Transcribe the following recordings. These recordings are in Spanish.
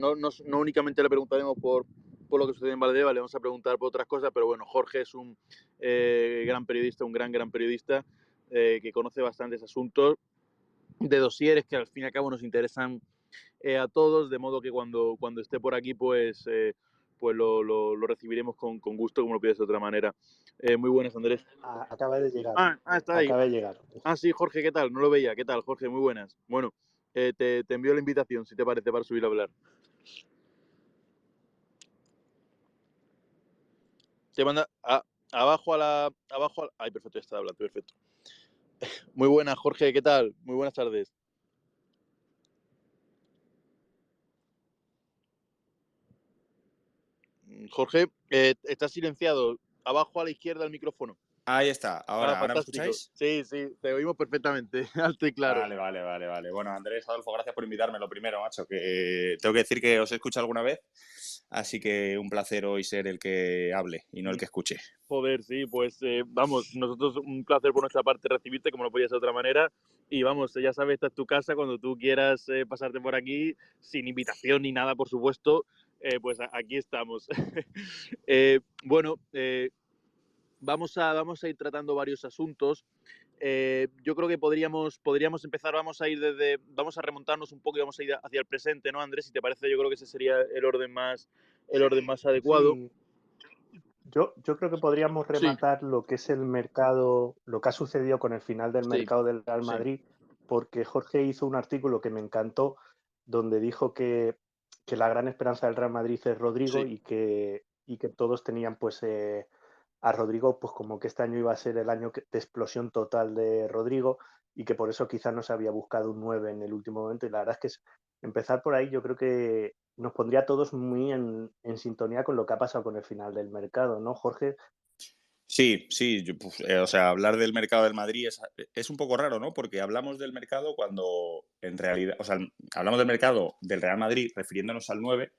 no únicamente le preguntaremos por lo que sucede en Valdebebas, le vamos a preguntar por otras cosas, pero bueno, Jorge es un gran periodista, un gran periodista que conoce bastantes asuntos de dosieres que al fin y al cabo nos interesan a todos, de modo que cuando esté por aquí, pues lo recibiremos con gusto, como lo pides de otra manera. Muy buenas, Andrés. Acaba de llegar. Está ahí. Acaba de llegar. Sí, Jorge, ¿qué tal? No lo veía. ¿Qué tal, Jorge? Muy buenas. Bueno, te envío la invitación, si te parece, para subir a hablar. Te manda abajo a la... Ay, perfecto, ya está hablando, perfecto. Muy buenas, Jorge, ¿qué tal? Muy buenas tardes. Jorge, estás silenciado. Abajo a la izquierda el micrófono. Ahí está. ¿Ahora me Fantástico. escucháis? Sí, te oímos perfectamente, alto y claro. Vale. Bueno, Andrés, Adolfo, gracias por invitarme, lo primero, macho, que tengo que decir que os he escuchado alguna vez, así que un placer hoy ser el que hable y no el que escuche. Joder, sí, pues vamos, nosotros un placer por nuestra parte recibirte, como no podía ser de otra manera, y vamos, ya sabes, esta es tu casa, cuando tú quieras pasarte por aquí, sin invitación ni nada, por supuesto, pues aquí estamos. Bueno, vamos a ir tratando varios asuntos. Yo creo que podríamos empezar, vamos a remontarnos un poco y vamos a ir hacia el presente, ¿no, Andrés? Si te parece, yo creo que ese sería el orden más adecuado. Sí, yo creo que podríamos rematar lo que es el mercado, lo que ha sucedido con el final del mercado del Real Madrid, porque Jorge hizo un artículo que me encantó, donde dijo que la gran esperanza del Real Madrid es Rodrigo y que todos tenían pues a Rodrigo pues como que este año iba a ser el año de explosión total de Rodrigo y que por eso quizás no se había buscado un 9 en el último momento. Y la verdad es que empezar por ahí yo creo que nos pondría a todos muy en sintonía con lo que ha pasado con el final del mercado, ¿no, Jorge? Sí, o sea, hablar del mercado del Madrid es un poco raro, ¿no? Porque hablamos del mercado cuando en realidad, o sea, hablamos del mercado del Real Madrid refiriéndonos al 9,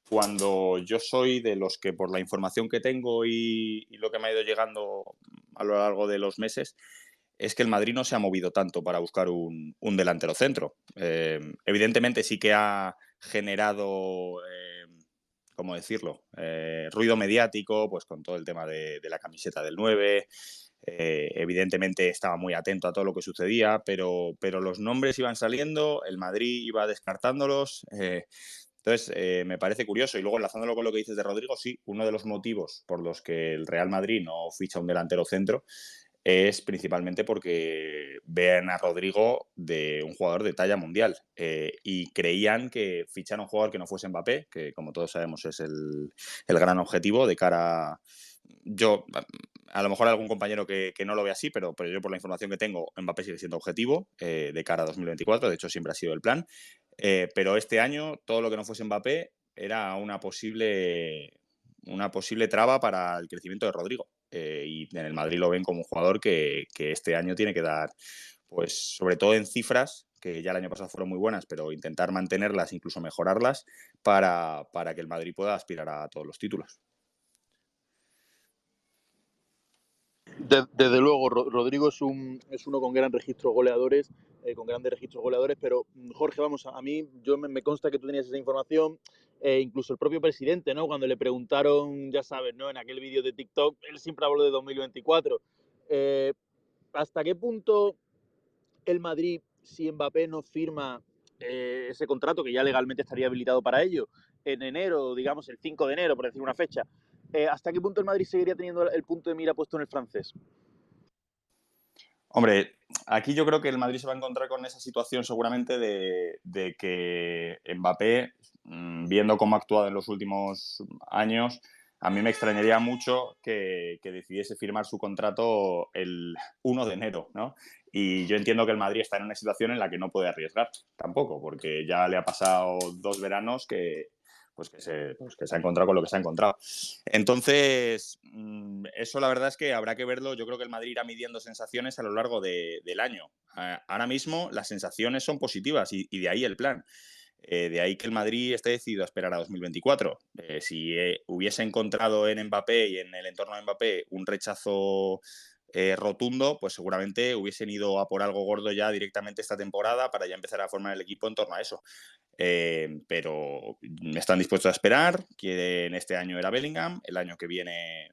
cuando yo soy de los que por la información que tengo y lo que me ha ido llegando a lo largo de los meses, es que el Madrid no se ha movido tanto para buscar un delantero centro. Evidentemente sí que ha generado, ¿cómo decirlo? Ruido mediático, pues con todo el tema de la camiseta del 9. Evidentemente estaba muy atento a todo lo que sucedía, pero los nombres iban saliendo, el Madrid iba descartándolos. Entonces, me parece curioso. Y luego, enlazándolo con lo que dices de Rodrigo, sí, uno de los motivos por los que el Real Madrid no ficha un delantero centro es principalmente porque ven a Rodrigo de un jugador de talla mundial y creían que fichar a un jugador que no fuese Mbappé, que como todos sabemos es el gran objetivo de cara... Yo, a lo mejor hay algún compañero que no lo ve así, pero yo por la información que tengo, Mbappé sigue siendo objetivo de cara a 2024, de hecho siempre ha sido el plan. Pero este año todo lo que no fuese Mbappé era una posible traba para el crecimiento de Rodrigo. Y en el Madrid lo ven como un jugador que este año tiene que dar, pues sobre todo en cifras, que ya el año pasado fueron muy buenas, pero intentar mantenerlas, incluso mejorarlas, para que el Madrid pueda aspirar a todos los títulos. Desde luego, Rodrigo es uno con gran registro goleadores, con grandes registros goleadores, pero Jorge, vamos, a mí me consta que tú tenías esa información, incluso el propio presidente, ¿no? Cuando le preguntaron, ya sabes, ¿no? En aquel vídeo de TikTok, él siempre habló de 2024. ¿Hasta qué punto el Madrid, si Mbappé no firma ese contrato, que ya legalmente estaría habilitado para ello, en enero, digamos el 5 de enero, por decir una fecha, ¿hasta qué punto el Madrid seguiría teniendo el punto de mira puesto en el francés? Hombre, aquí yo creo que el Madrid se va a encontrar con esa situación seguramente de que Mbappé, viendo cómo ha actuado en los últimos años, a mí me extrañaría mucho que decidiese firmar su contrato el 1 de enero, ¿no? Y yo entiendo que el Madrid está en una situación en la que no puede arriesgar tampoco, porque ya le ha pasado 2 veranos que se ha encontrado con lo que se ha encontrado. Entonces, eso la verdad es que habrá que verlo. Yo creo que el Madrid irá midiendo sensaciones a lo largo del año. Ahora mismo las sensaciones son positivas y de ahí el plan. De ahí que el Madrid esté decidido a esperar a 2024. Si hubiese encontrado en Mbappé y en el entorno de Mbappé un rechazo rotundo, pues seguramente hubiesen ido a por algo gordo ya directamente esta temporada para ya empezar a formar el equipo en torno a eso. pero están dispuestos a esperar. Quieren, este año era Bellingham, el año que viene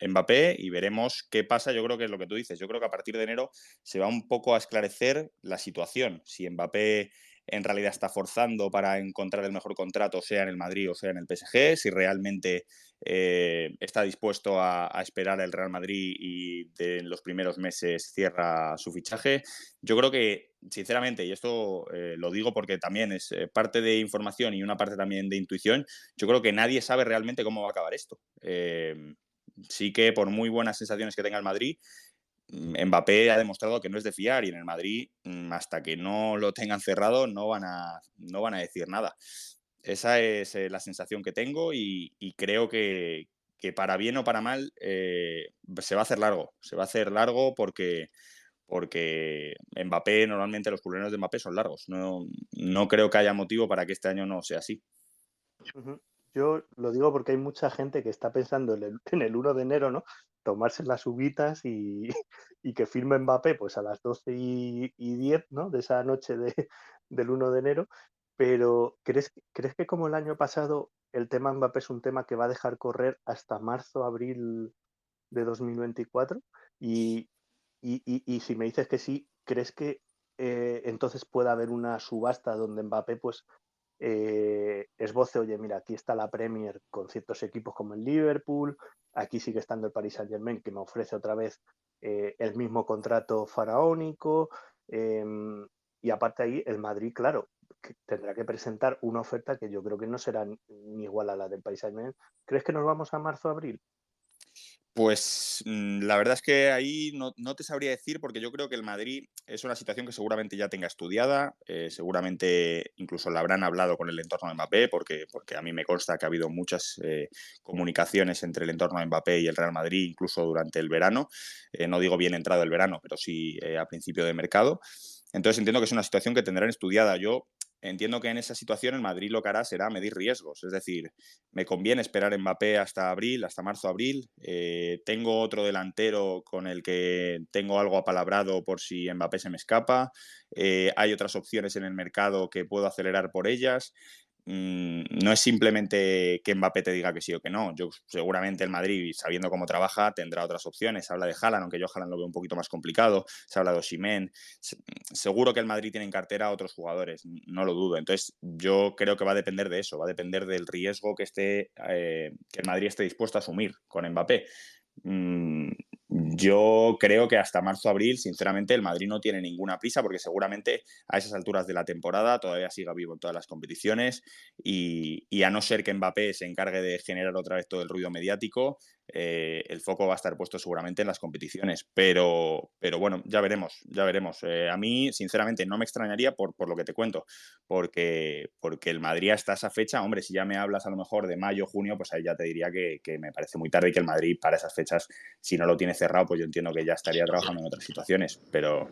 Mbappé, y veremos qué pasa. Yo creo que es lo que tú dices. Yo creo que a partir de enero se va un poco a esclarecer la situación. Si Mbappé en realidad está forzando para encontrar el mejor contrato, sea en el Madrid o sea en el PSG, si realmente está dispuesto a esperar el Real Madrid y en los primeros meses cierra su fichaje. Yo creo que, sinceramente, y esto lo digo porque también es parte de información y una parte también de intuición, yo creo que nadie sabe realmente cómo va a acabar esto. Sí que por muy buenas sensaciones que tenga el Madrid, Mbappé ha demostrado que no es de fiar, y en el Madrid, hasta que no lo tengan cerrado, no van a decir nada. Esa es la sensación que tengo, y creo que para bien o para mal se va a hacer largo. Se va a hacer largo porque Mbappé, normalmente los culeros de Mbappé son largos. No creo que haya motivo para que este año no sea así. Ujú. Yo lo digo porque hay mucha gente que está pensando en el 1 de enero, ¿no? Tomarse las uvitas y que firme Mbappé pues a las 12:10, ¿no? De esa noche del 1 de enero. Pero ¿crees que como el año pasado el tema Mbappé es un tema que va a dejar correr hasta marzo, abril de 2024? Y, y si me dices que sí, ¿crees que entonces pueda haber una subasta donde Mbappé pues esboce, oye, mira, aquí está la Premier con ciertos equipos como el Liverpool, aquí sigue estando el Paris Saint-Germain que me ofrece otra vez el mismo contrato faraónico, eh, y aparte ahí el Madrid, claro, que tendrá que presentar una oferta que yo creo que no será ni igual a la del Paris Saint-Germain. ¿Crees que nos vamos a marzo-abril? Pues la verdad es que ahí no te sabría decir, porque yo creo que el Madrid es una situación que seguramente ya tenga estudiada, seguramente incluso la habrán hablado con el entorno de Mbappé, porque a mí me consta que ha habido muchas comunicaciones entre el entorno de Mbappé y el Real Madrid, incluso durante el verano. No digo bien entrado el verano, pero sí a principio de mercado. Entonces entiendo que es una situación que tendrán estudiada. Yo entiendo que en esa situación el Madrid lo que hará será medir riesgos, es decir, me conviene esperar Mbappé hasta abril, hasta marzo-abril. Tengo otro delantero con el que tengo algo apalabrado por si Mbappé se me escapa. Hay otras opciones en el mercado que puedo acelerar por ellas. No es simplemente que Mbappé te diga que sí o que no. Yo seguramente el Madrid, sabiendo cómo trabaja, tendrá otras opciones. Se habla de Haaland, aunque yo Haaland lo veo un poquito más complicado. Se habla de Osimhen. Seguro que el Madrid tiene en cartera a otros jugadores, no lo dudo. Entonces yo creo que va a depender de eso, va a depender del riesgo que el Madrid esté dispuesto a asumir con Mbappé. Yo creo que hasta marzo-abril, sinceramente, el Madrid no tiene ninguna prisa, porque seguramente a esas alturas de la temporada todavía siga vivo en todas las competiciones, y a no ser que Mbappé se encargue de generar otra vez todo el ruido mediático, el foco va a estar puesto seguramente en las competiciones. Pero bueno, ya veremos, ya veremos. A mí, sinceramente, no me extrañaría por lo que te cuento, porque el Madrid hasta esa fecha, hombre, si ya me hablas a lo mejor de mayo, junio, pues ahí ya te diría que me parece muy tarde, y que el Madrid para esas fechas, si no lo tiene cerrado, pues yo entiendo que ya estaría trabajando en otras situaciones, pero...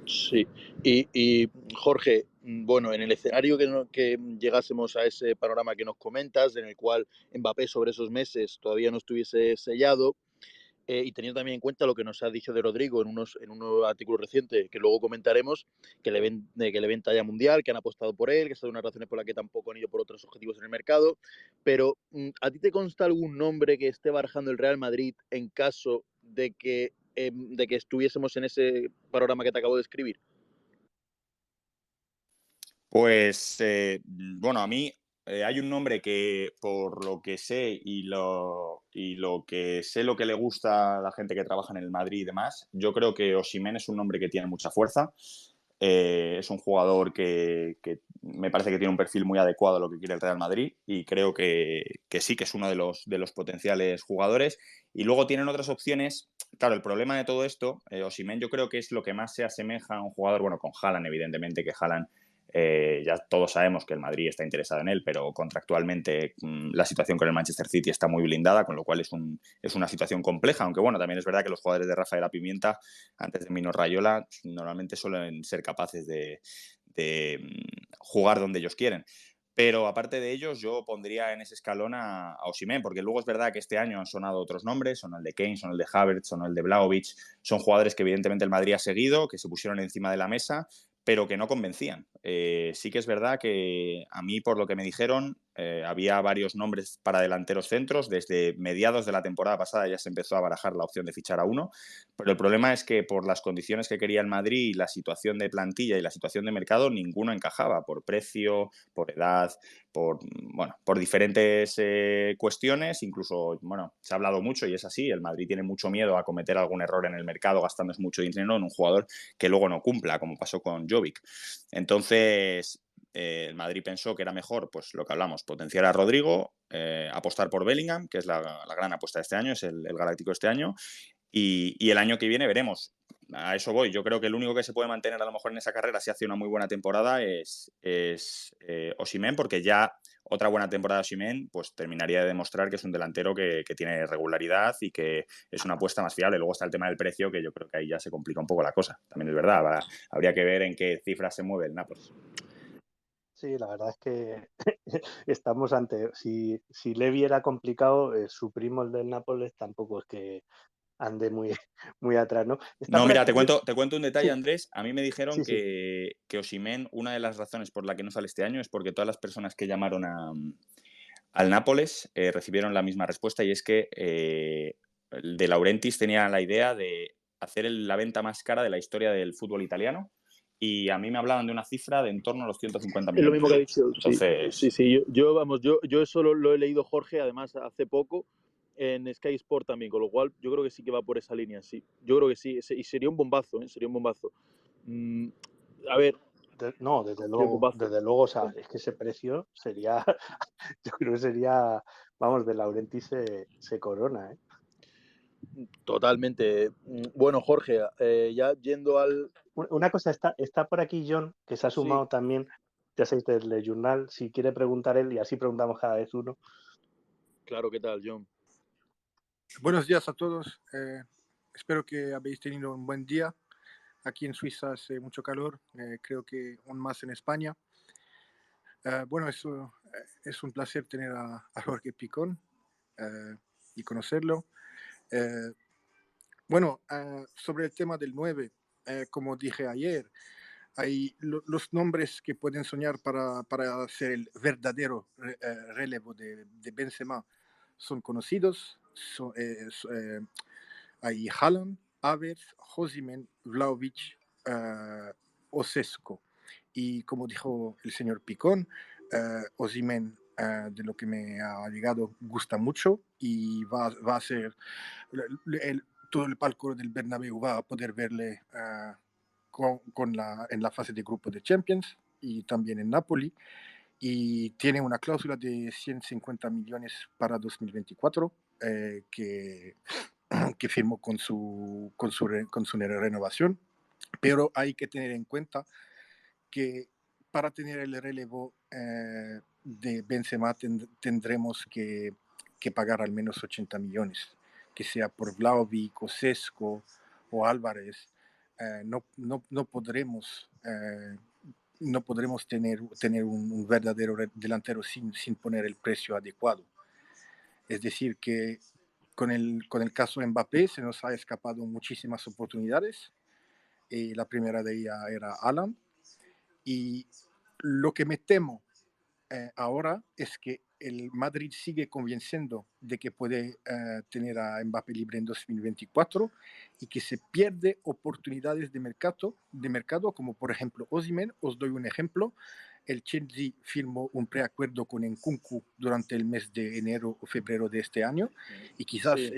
Sí, y Jorge, bueno, en el escenario que llegásemos a ese panorama que nos comentas, en el cual Mbappé sobre esos meses todavía no estuviese sellado, y teniendo también en cuenta lo que nos ha dicho de Rodrigo en unos artículos recientes, que luego comentaremos, que le ven talla mundial, que han apostado por él, que son unas razones por las que tampoco han ido por otros objetivos en el mercado, pero ¿a ti te consta algún nombre que esté barajando el Real Madrid en caso de que estuviésemos en ese panorama que te acabo de escribir? Pues bueno, a mí hay un nombre que, por lo que sé y lo que sé, lo que le gusta a la gente que trabaja en el Madrid y demás, yo creo que Osimhen es un nombre que tiene mucha fuerza. Es un jugador que me parece que tiene un perfil muy adecuado a lo que quiere el Real Madrid, y creo que sí, que es uno de los potenciales jugadores. Y luego tienen otras opciones. Claro, el problema de todo esto, Osimhen, yo creo que es lo que más se asemeja a un jugador, bueno, con Haaland, evidentemente, que Haaland ya todos sabemos que el Madrid está interesado en él, pero contractualmente la situación con el Manchester City está muy blindada, con lo cual es una situación compleja, aunque bueno, también es verdad que los jugadores de Rafa de la Pimienta, antes de Mino Raiola, normalmente suelen ser capaces de jugar donde ellos quieren. Pero aparte de ellos, yo pondría en ese escalón a Osimhen, porque luego es verdad que este año han sonado otros nombres, son el de Kane, son el de Havertz, son el de Vlahovic, son jugadores que evidentemente el Madrid ha seguido, que se pusieron encima de la mesa, pero que no convencían. Sí que es verdad que a mí, por lo que me dijeron, había varios nombres para delanteros centros. Desde mediados de la temporada pasada ya se empezó a barajar la opción de fichar a uno, pero el problema es que por las condiciones que quería el Madrid y la situación de plantilla y la situación de mercado, ninguno encajaba por precio, por edad, por diferentes cuestiones. Incluso, se ha hablado mucho y es así, el Madrid tiene mucho miedo a cometer algún error en el mercado gastándose mucho dinero en un jugador que luego no cumpla, como pasó con Jovic. Entonces, el Madrid pensó que era mejor, pues lo que hablamos, potenciar a Rodrigo, apostar por Bellingham, que es la gran apuesta de este año, es el galáctico de este año, y el año que viene veremos. A eso voy. Yo creo que el único que se puede mantener a lo mejor en esa carrera si hace una muy buena temporada es Osimhen, porque ya otra buena temporada de Osimhen pues terminaría de demostrar que es un delantero que tiene regularidad y que es una apuesta más fiable. Luego está el tema del precio, que yo creo que ahí ya se complica un poco la cosa. También es verdad, habría que ver en qué cifras se mueve el Nápoles. Sí, la verdad es que estamos ante... Si Levy era complicado, su primo, el del Nápoles, tampoco es que ande muy, muy atrás, ¿no? Está No, por mira, te aquí... cuento un detalle, Sí, Andrés. A mí me dijeron sí, sí. que Osimhen, una de las razones por la que no sale este año es porque todas las personas que llamaron al Nápoles recibieron la misma respuesta, y es que De Laurentiis tenía la idea de hacer la venta más cara de la historia del fútbol italiano, y a mí me hablaban de una cifra de en torno a los 150 Es lo millones mismo de que ha euros. dicho, sí, sí, Entonces, sí. Yo eso lo he leído, Jorge, además hace poco en Sky Sport también, con lo cual yo creo que sí que va por esa línea, sí. Yo creo que sí, y sería un bombazo, ¿eh? Sería un bombazo. Mm, a ver, No, sería un bombazo. desde luego, o sea, es que ese precio sería, yo creo que sería, vamos, De Laurentiis se corona, ¿eh? Totalmente. Bueno, Jorge, ya yendo al... Una cosa, está por aquí John, que se ha Sí, sumado también, ya sabéis, del Journal, si quiere preguntar él, y así preguntamos cada vez uno. claro, ¿qué tal, John? Buenos días a todos. Espero que habéis tenido un buen día. Aquí en Suiza hace mucho calor, creo que aún más en España. Bueno, es un placer tener a Jorge Picón y conocerlo. Eh, bueno, sobre el tema del 9, como dije ayer, hay los nombres que pueden soñar para hacer el verdadero relevo de Benzema son conocidos. Hay Haaland, Havertz, Osimhen, Vlahovic, Osesco. Y como dijo el señor Picón, Osimhen, de lo que me ha llegado, gusta mucho y va a ser todo el palco del Bernabéu va a poder verle en la fase de grupo de Champions y también en Napoli. Y tiene una cláusula de 150 millones para 2024 que firmó con su renovación, pero hay que tener en cuenta que para tener el relevo de Benzema tendremos que pagar al menos 80 millones, que sea por Vlahovic o Sesco o Álvarez. No podremos tener un verdadero delantero sin poner el precio adecuado. Es decir, que con el caso de Mbappé se nos ha escapado muchísimas oportunidades. La primera de ellas era Haaland. Y lo que me temo ahora es que el Madrid sigue convenciendo de que puede tener a Mbappé libre en 2024 y que se pierde oportunidades de mercado como por ejemplo Osimhen. Os doy un ejemplo. El Chelsea firmó un preacuerdo con Nkunku durante el mes de enero o febrero de este año y quizás Sí.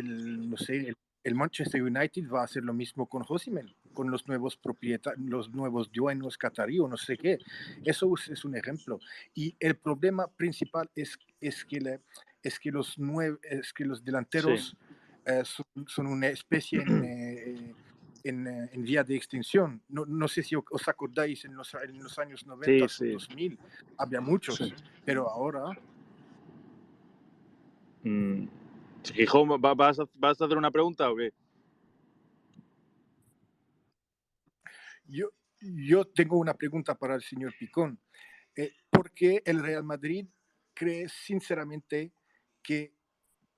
el Manchester United va a hacer lo mismo con Osimhen, con los nuevos propietarios, los nuevos dueños catarí o no sé qué. Eso es un ejemplo. Y el problema principal es que los delanteros son una especie en vía de extinción. No sé si os acordáis, en los años 90 Sí, o sí. 2000 había muchos, Sí. pero ahora... Gijón, ¿vas a hacer una pregunta o qué? Yo tengo una pregunta para el señor Picón. ¿Por qué el Real Madrid cree sinceramente que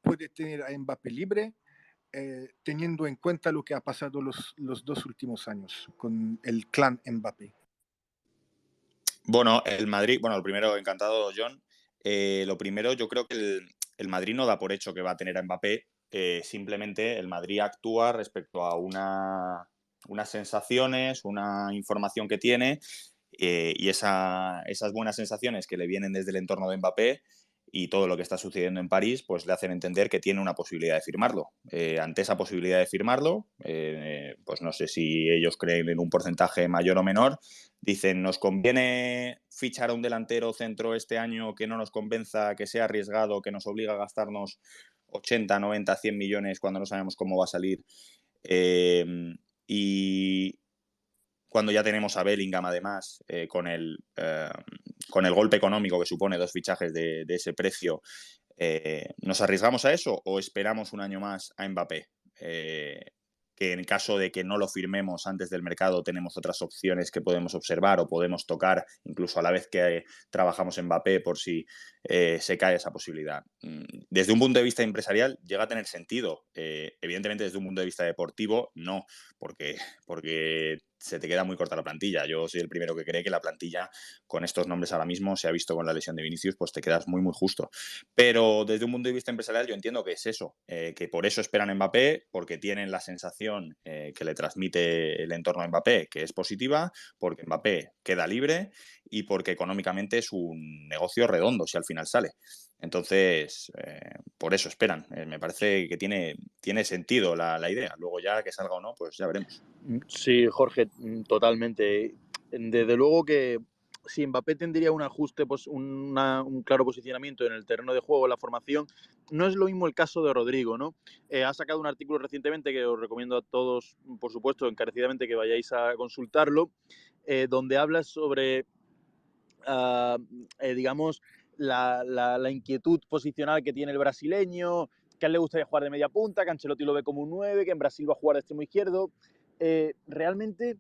puede tener a Mbappé libre, teniendo en cuenta lo que ha pasado los 2 últimos años con el clan Mbappé? Bueno, el Madrid, bueno, lo primero, encantado, John. Lo primero, yo creo que el Madrid no da por hecho que va a tener a Mbappé. Simplemente el Madrid actúa respecto a unas sensaciones, una información que tiene y esas buenas sensaciones que le vienen desde el entorno de Mbappé y todo lo que está sucediendo en París, pues le hacen entender que tiene una posibilidad de firmarlo. Ante esa posibilidad de firmarlo, pues no sé si ellos creen en un porcentaje mayor o menor, dicen, ¿nos conviene fichar a un delantero centro este año que no nos convenza, que sea arriesgado, que nos obliga a gastarnos 80, 90, 100 millones cuando no sabemos cómo va a salir? Y cuando ya tenemos a Bellingham, además, con el golpe económico que supone 2 fichajes de ese precio, ¿nos arriesgamos a eso o esperamos un año más a Mbappé? Que en caso de que no lo firmemos antes del mercado tenemos otras opciones que podemos observar o podemos tocar incluso a la vez que trabajamos en Mbappé por si se cae esa posibilidad. Desde un punto de vista empresarial llega a tener sentido. Evidentemente desde un punto de vista deportivo no, porque se te queda muy corta la plantilla. Yo soy el primero que cree que la plantilla con estos nombres ahora mismo, se ha visto con la lesión de Vinicius, pues te quedas muy, muy justo. Pero desde un punto de vista empresarial yo entiendo que es eso, que por eso esperan a Mbappé, porque tienen la sensación que le transmite el entorno a Mbappé, que es positiva, porque Mbappé queda libre y porque económicamente es un negocio redondo si al final sale. Entonces, por eso esperan. Me parece que tiene sentido la idea. Luego ya que salga o no, pues ya veremos. Sí, Jorge, totalmente. Desde luego que si Mbappé tendría un ajuste, pues un claro posicionamiento en el terreno de juego, en la formación, no es lo mismo el caso de Rodrigo, ¿no? Ha sacado un artículo recientemente que os recomiendo a todos, por supuesto, encarecidamente que vayáis a consultarlo, donde habla sobre, digamos, la inquietud posicional que tiene el brasileño, que a él le gustaría jugar de media punta, que Ancelotti lo ve como un 9, que en Brasil va a jugar de extremo izquierdo. Realmente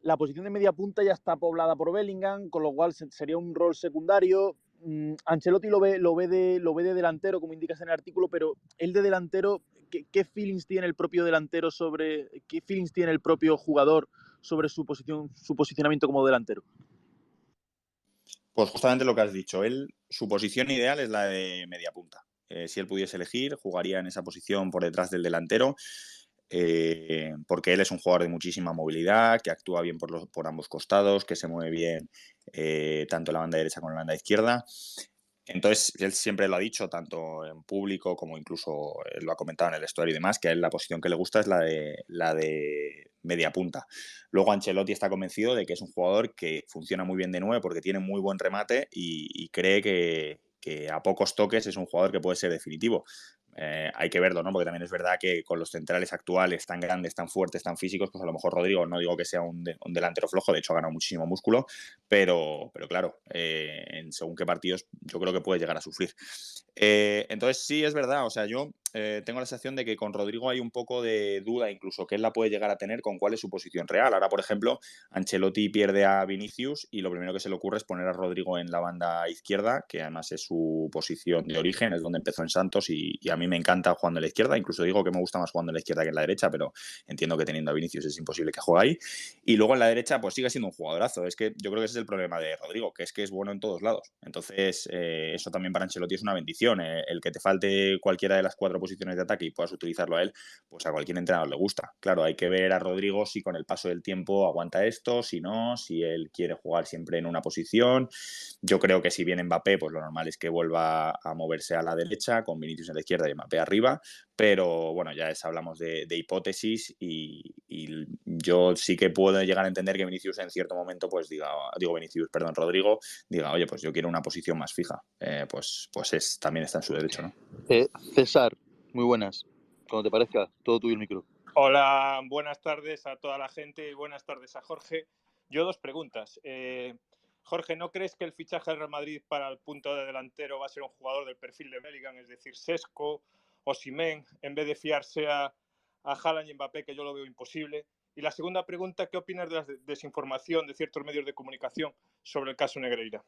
la posición de media punta ya está poblada por Bellingham, con lo cual sería un rol secundario. Ancelotti lo ve de delantero, como indicas en el artículo, pero él de delantero, ¿qué feelings tiene el propio delantero sobre, qué feelings tiene el propio jugador sobre su posicionamiento como delantero? Pues justamente lo que has dicho. Su posición ideal es la de media punta. Si él pudiese elegir, jugaría en esa posición por detrás del delantero, porque él es un jugador de muchísima movilidad, que actúa bien por ambos costados, que se mueve bien tanto en la banda derecha como en la banda izquierda. Entonces, él siempre lo ha dicho, tanto en público como incluso lo ha comentado en el vestuario y demás, que a él la posición que le gusta es la de media punta. Luego Ancelotti está convencido de que es un jugador que funciona muy bien de 9 porque tiene muy buen remate y cree que a pocos toques es un jugador que puede ser definitivo. Hay que verlo, ¿no? Porque también es verdad que con los centrales actuales tan grandes, tan fuertes, tan físicos, pues a lo mejor Rodrigo, no digo que sea un delantero flojo, de hecho ha ganado muchísimo músculo, pero claro, en según qué partidos yo creo que puede llegar a sufrir. Entonces sí es verdad, o sea, yo tengo la sensación de que con Rodrigo hay un poco de duda incluso que él la puede llegar a tener con cuál es su posición real. Ahora, por ejemplo, Ancelotti pierde a Vinicius y lo primero que se le ocurre es poner a Rodrigo en la banda izquierda, que además es su posición de origen, es donde empezó en Santos y a mí me encanta jugando en la izquierda, incluso digo que me gusta más jugando en la izquierda que en la derecha, pero entiendo que teniendo a Vinicius es imposible que juegue ahí. Y luego en la derecha pues sigue siendo un jugadorazo. Es que yo creo que ese es el problema de Rodrigo, que es bueno en todos lados. Entonces eso también para Ancelotti es una bendición. El que te falte cualquiera de las 4 posiciones de ataque y puedas utilizarlo a él, pues a cualquier entrenador le gusta. Claro, hay que ver a Rodrigo si con el paso del tiempo aguanta esto, si no, si él quiere jugar siempre en una posición. Yo creo que si viene Mbappé, pues lo normal es que vuelva a moverse a la derecha, con Vinicius en la izquierda y Mbappé arriba, pero bueno, ya hablamos de hipótesis y yo sí que puedo llegar a entender que Vinicius en cierto momento pues Rodrigo diga, oye, pues yo quiero una posición más fija, pues también está en su derecho, ¿no? César, muy buenas. Cuando te parezca, todo tuyo el micro. Hola, buenas tardes a toda la gente y buenas tardes a Jorge. Yo 2 preguntas. Jorge, ¿no crees que el fichaje del Real Madrid para el punto de delantero va a ser un jugador del perfil de Bellingham, es decir, Sesco, Osimhen, en vez de fiarse a Haaland y Mbappé, que yo lo veo imposible? Y la segunda pregunta, ¿qué opinas de la desinformación de ciertos medios de comunicación sobre el caso Negreira?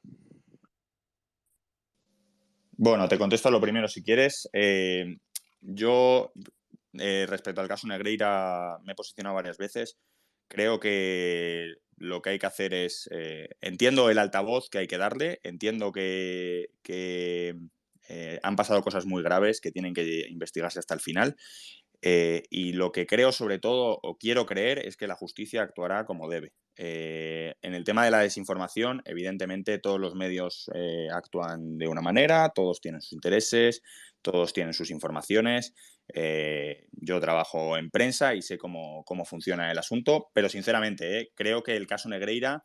Bueno, te contesto lo primero si quieres. Yo, respecto al caso Negreira, me he posicionado varias veces. Creo que lo que hay que hacer es, entiendo el altavoz que hay que darle, entiendo que han pasado cosas muy graves que tienen que investigarse hasta el final. Y lo que creo sobre todo, o quiero creer, es que la justicia actuará como debe. En el tema de la desinformación, evidentemente todos los medios actúan de una manera, todos tienen sus intereses, todos tienen sus informaciones. Yo trabajo en prensa y sé cómo funciona el asunto, pero sinceramente creo que el caso Negreira,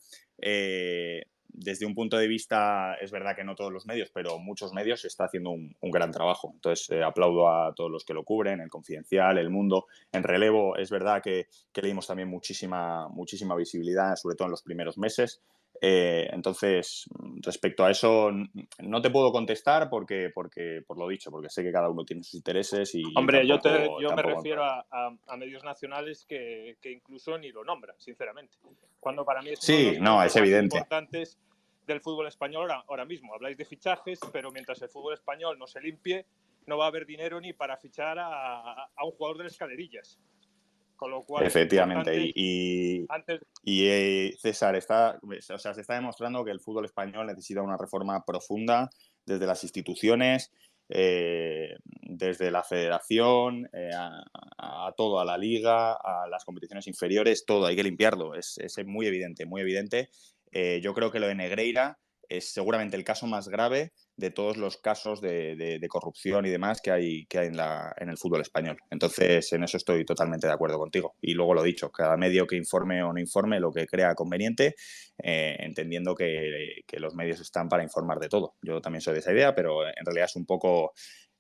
desde un punto de vista, es verdad que no todos los medios, pero muchos medios, está haciendo un gran trabajo. Entonces, aplaudo a todos los que lo cubren, El Confidencial, El Mundo. En Relevo, es verdad que le dimos también muchísima visibilidad, sobre todo en los primeros meses. Entonces, respecto a eso, no te puedo contestar porque por lo dicho, porque sé que cada uno tiene sus intereses y Hombre, tampoco, yo me refiero a medios nacionales que incluso ni lo nombran, sinceramente. Cuando para mí es uno de los sí, no, es más evidente. importantes del fútbol español ahora mismo. Habláis de fichajes, pero mientras el fútbol español no se limpie, no va a haber dinero ni para fichar a un jugador de las escalerillas. Con lo cual, efectivamente, es importante César, se está demostrando que el fútbol español necesita una reforma profunda desde las instituciones, desde la federación, a todo, a la liga, a las competiciones inferiores, todo, hay que limpiarlo, es muy evidente, muy evidente. Yo creo que lo de Negreira es seguramente el caso más grave de todos los casos de corrupción y demás que hay en el fútbol español. Entonces, en eso estoy totalmente de acuerdo contigo. Y luego lo dicho, cada medio que informe o no informe lo que crea conveniente, entendiendo que los medios están para informar de todo. Yo también soy de esa idea, pero en realidad es un poco...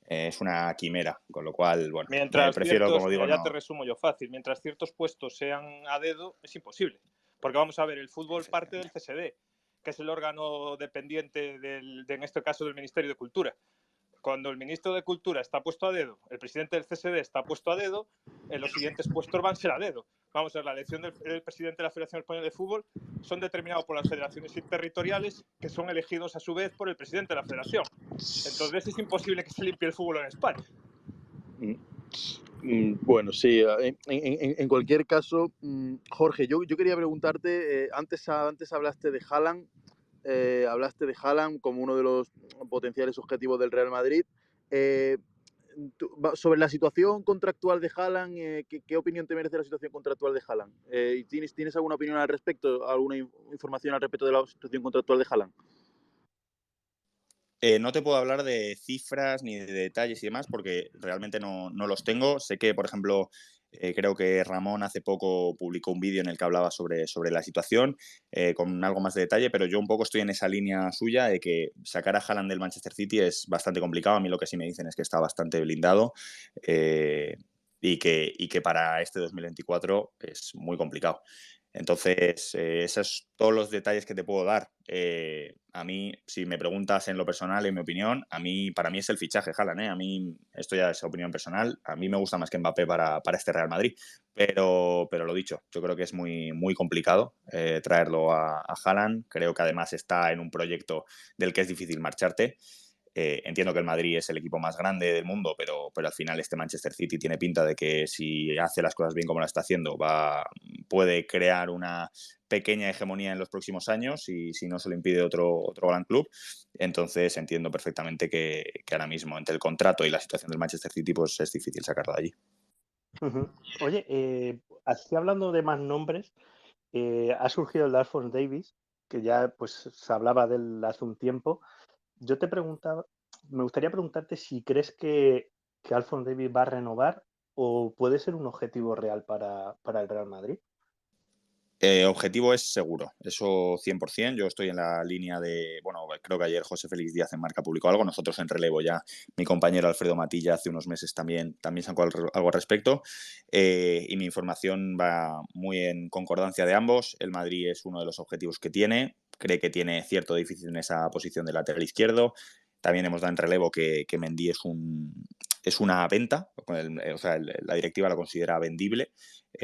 es una quimera, con lo cual, bueno, prefiero, como digo, ya no... te resumo yo fácil, mientras ciertos puestos sean a dedo, es imposible. Porque vamos a ver, el fútbol parte del CSD, que es el órgano dependiente en este caso del Ministerio de Cultura. Cuando el ministro de Cultura está puesto a dedo, el presidente del CSD está puesto a dedo, los siguientes puestos van a ser a dedo. Vamos a ver, la elección del presidente de la Federación Española de Fútbol son determinados por las federaciones territoriales, que son elegidos a su vez por el presidente de la federación. Entonces es imposible que se limpie el fútbol en España. Bueno, sí, en cualquier caso, Jorge, yo quería preguntarte, antes hablaste de Haaland, como uno de los potenciales objetivos del Real Madrid. Sobre la situación contractual de Haaland, ¿qué opinión te merece la situación contractual de Haaland? ¿Tienes alguna opinión al respecto, alguna información al respecto de la situación contractual de Haaland? No te puedo hablar de cifras ni de detalles y demás porque realmente no los tengo. Sé que, por ejemplo, creo que Ramón hace poco publicó un vídeo en el que hablaba sobre la situación con algo más de detalle, pero yo un poco estoy en esa línea suya de que sacar a Haaland del Manchester City es bastante complicado. A mí lo que sí me dicen es que está bastante blindado y que para este 2024 es muy complicado. Entonces, esos todos los detalles que te puedo dar. A mí, si me preguntas en lo personal, en mi opinión, para mí es el fichaje Haaland. A mí, esto ya es opinión personal, a mí me gusta más que Mbappé para este Real Madrid. Pero lo dicho, yo creo que es muy, muy complicado traerlo a Haaland. Creo que además está en un proyecto del que es difícil marcharte. Entiendo que el Madrid es el equipo más grande del mundo, pero al final este Manchester City tiene pinta de que si hace las cosas bien como lo está haciendo, puede crear una pequeña hegemonía en los próximos años y si no se lo impide otro gran club. Entonces entiendo perfectamente que ahora mismo entre el contrato y la situación del Manchester City pues es difícil sacarlo de allí. Oye, así hablando de más nombres, ha surgido el de Alphonso Davies, que ya pues se hablaba de él hace un tiempo. Yo me gustaría preguntarte si crees que Alphonso Davies va a renovar o puede ser un objetivo real para el Real Madrid. Objetivo es seguro, eso 100%. Yo estoy en la línea de, bueno, creo que ayer José Félix Díaz en Marca publicó algo, nosotros en Relevo ya, mi compañero Alfredo Matilla hace unos meses también sacó algo al respecto y mi información va muy en concordancia de ambos. El Madrid es uno de los objetivos que cree que tiene cierto déficit en esa posición de lateral izquierdo. También hemos dado en Relevo que Mendy es una venta, la directiva lo considera vendible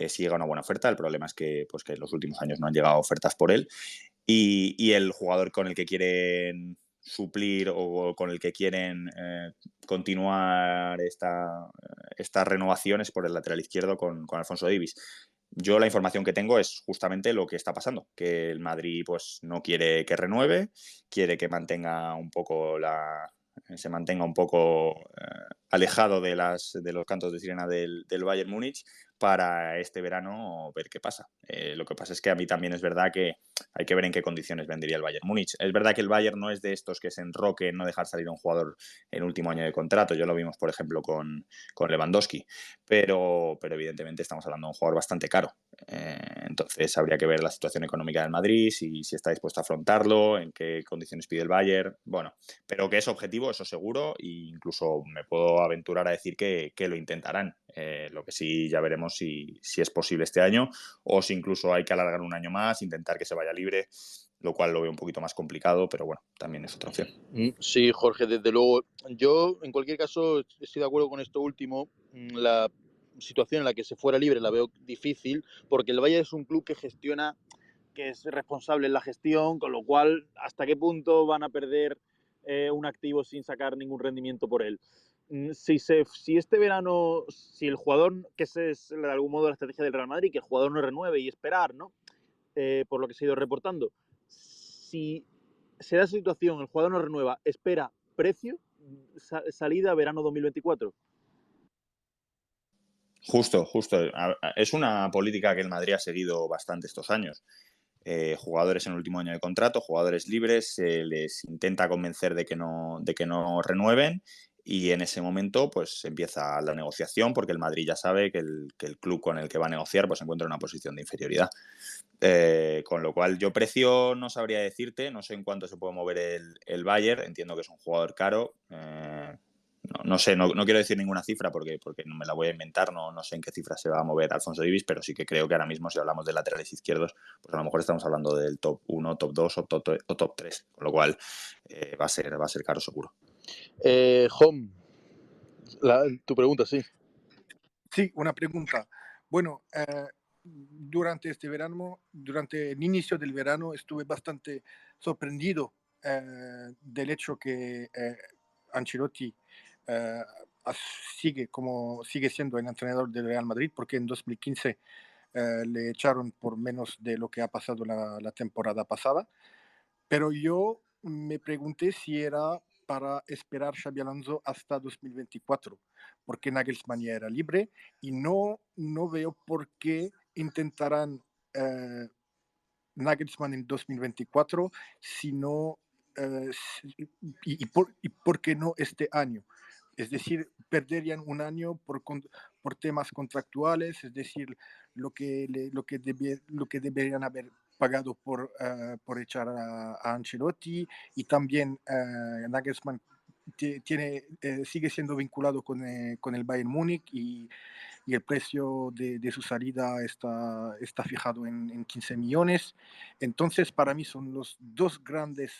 si llega una buena oferta. El problema es que en los últimos años no han llegado ofertas por él y el jugador con el que quieren suplir o con el que quieren continuar esta renovación es por el lateral izquierdo con Alphonso Davies. Yo la información que tengo es justamente lo que está pasando, que el Madrid pues no quiere que renueve, quiere que mantenga un poco se mantenga un poco alejado de los cantos de sirena del Bayern Múnich para este verano ver qué pasa. Lo que pasa es que a mí también es verdad que hay que ver en qué condiciones vendría el Bayern Múnich. Es verdad que el Bayern no es de estos que se enroque en no dejar salir a un jugador en último año de contrato. Ya lo vimos, por ejemplo, con Lewandowski. Pero evidentemente estamos hablando de un jugador bastante caro. Entonces habría que ver la situación económica del Madrid, si está dispuesto a afrontarlo, en qué condiciones pide el Bayern. Bueno, pero que es objetivo, eso seguro, e incluso me puedo aventurar a decir que lo intentarán. Lo que sí ya veremos si es posible este año o si incluso hay que alargar un año más, intentar que se vaya libre, lo cual lo veo un poquito más complicado, pero bueno, también es otra opción. Sí, Jorge, desde luego. Yo, en cualquier caso, estoy de acuerdo con esto último. La situación en la que se fuera libre la veo difícil, porque el Bayern es un club que gestiona, que es responsable en la gestión, con lo cual, ¿hasta qué punto van a perder un activo sin sacar ningún rendimiento por él? Si este verano, si el jugador, que esa es de algún modo la estrategia del Real Madrid, que el jugador no renueve y esperar, ¿no? Por lo que se ha ido reportando. Si se da esa situación, el jugador no renueva, espera precio, salida verano 2024. Justo. Es una política que el Madrid ha seguido bastante estos años. Jugadores en el último año de contrato, jugadores libres, se les intenta convencer de que no renueven y en ese momento pues empieza la negociación porque el Madrid ya sabe que el club con el que va a negociar pues se encuentra en una posición de inferioridad. Con lo cual yo precio no sabría decirte, no sé en cuánto se puede mover el Bayern, entiendo que es un jugador caro. No sé, no quiero decir ninguna cifra porque no me la voy a inventar, no sé en qué cifra se va a mover Alphonso Davies, pero sí que creo que ahora mismo si hablamos de laterales izquierdos, pues a lo mejor estamos hablando del top 1, top 2 o top 3, con lo cual va a ser caro seguro. Home, tu pregunta, sí. Sí, una pregunta. Bueno, durante este verano, durante el inicio del verano, estuve bastante sorprendido del hecho que Ancelotti sigue siendo el entrenador del Real Madrid, porque en 2015 le echaron por menos de lo que ha pasado la temporada pasada. Pero yo me pregunté si era para esperar Xabi Alonso hasta 2024, porque Nagelsmann ya era libre y no veo por qué intentarán Nagelsmann en 2024, sino y por qué no este año. Es decir, perderían un año por temas contractuales, es decir, lo que deberían haber pagado por echar a Ancelotti, y también Nagelsmann sigue siendo vinculado con el Bayern Múnich y el precio de su salida está fijado en 15 millones. Entonces, para mí son los dos grandes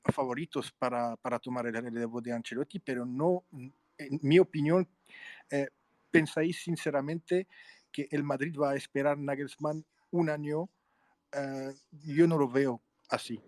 favoritos para tomar el relevo de Ancelotti, pero no, en mi opinión, ¿pensáis sinceramente que el Madrid va a esperar Nagelsmann un año? Yo no lo veo así.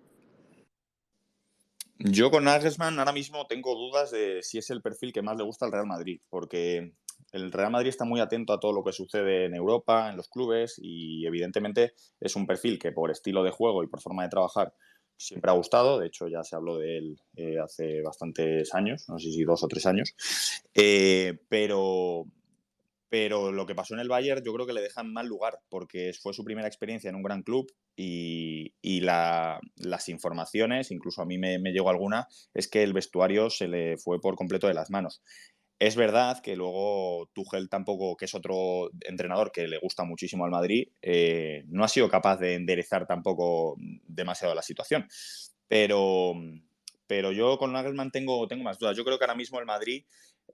Yo con Nagelsmann ahora mismo tengo dudas de si es el perfil que más le gusta al Real Madrid, porque el Real Madrid está muy atento a todo lo que sucede en Europa, en los clubes, y evidentemente es un perfil que por estilo de juego y por forma de trabajar siempre ha gustado. De hecho, ya se habló de él hace bastantes años, no sé si 2 o 3 años. Pero lo que pasó en el Bayern yo creo que le deja en mal lugar, porque fue su primera experiencia en un gran club y las informaciones, incluso a mí me llegó alguna, es que el vestuario se le fue por completo de las manos. Es verdad que luego Tuchel tampoco, que es otro entrenador que le gusta muchísimo al Madrid, no ha sido capaz de enderezar tampoco demasiado la situación. Pero yo con Nagelsmann tengo más dudas. Yo creo que ahora mismo el Madrid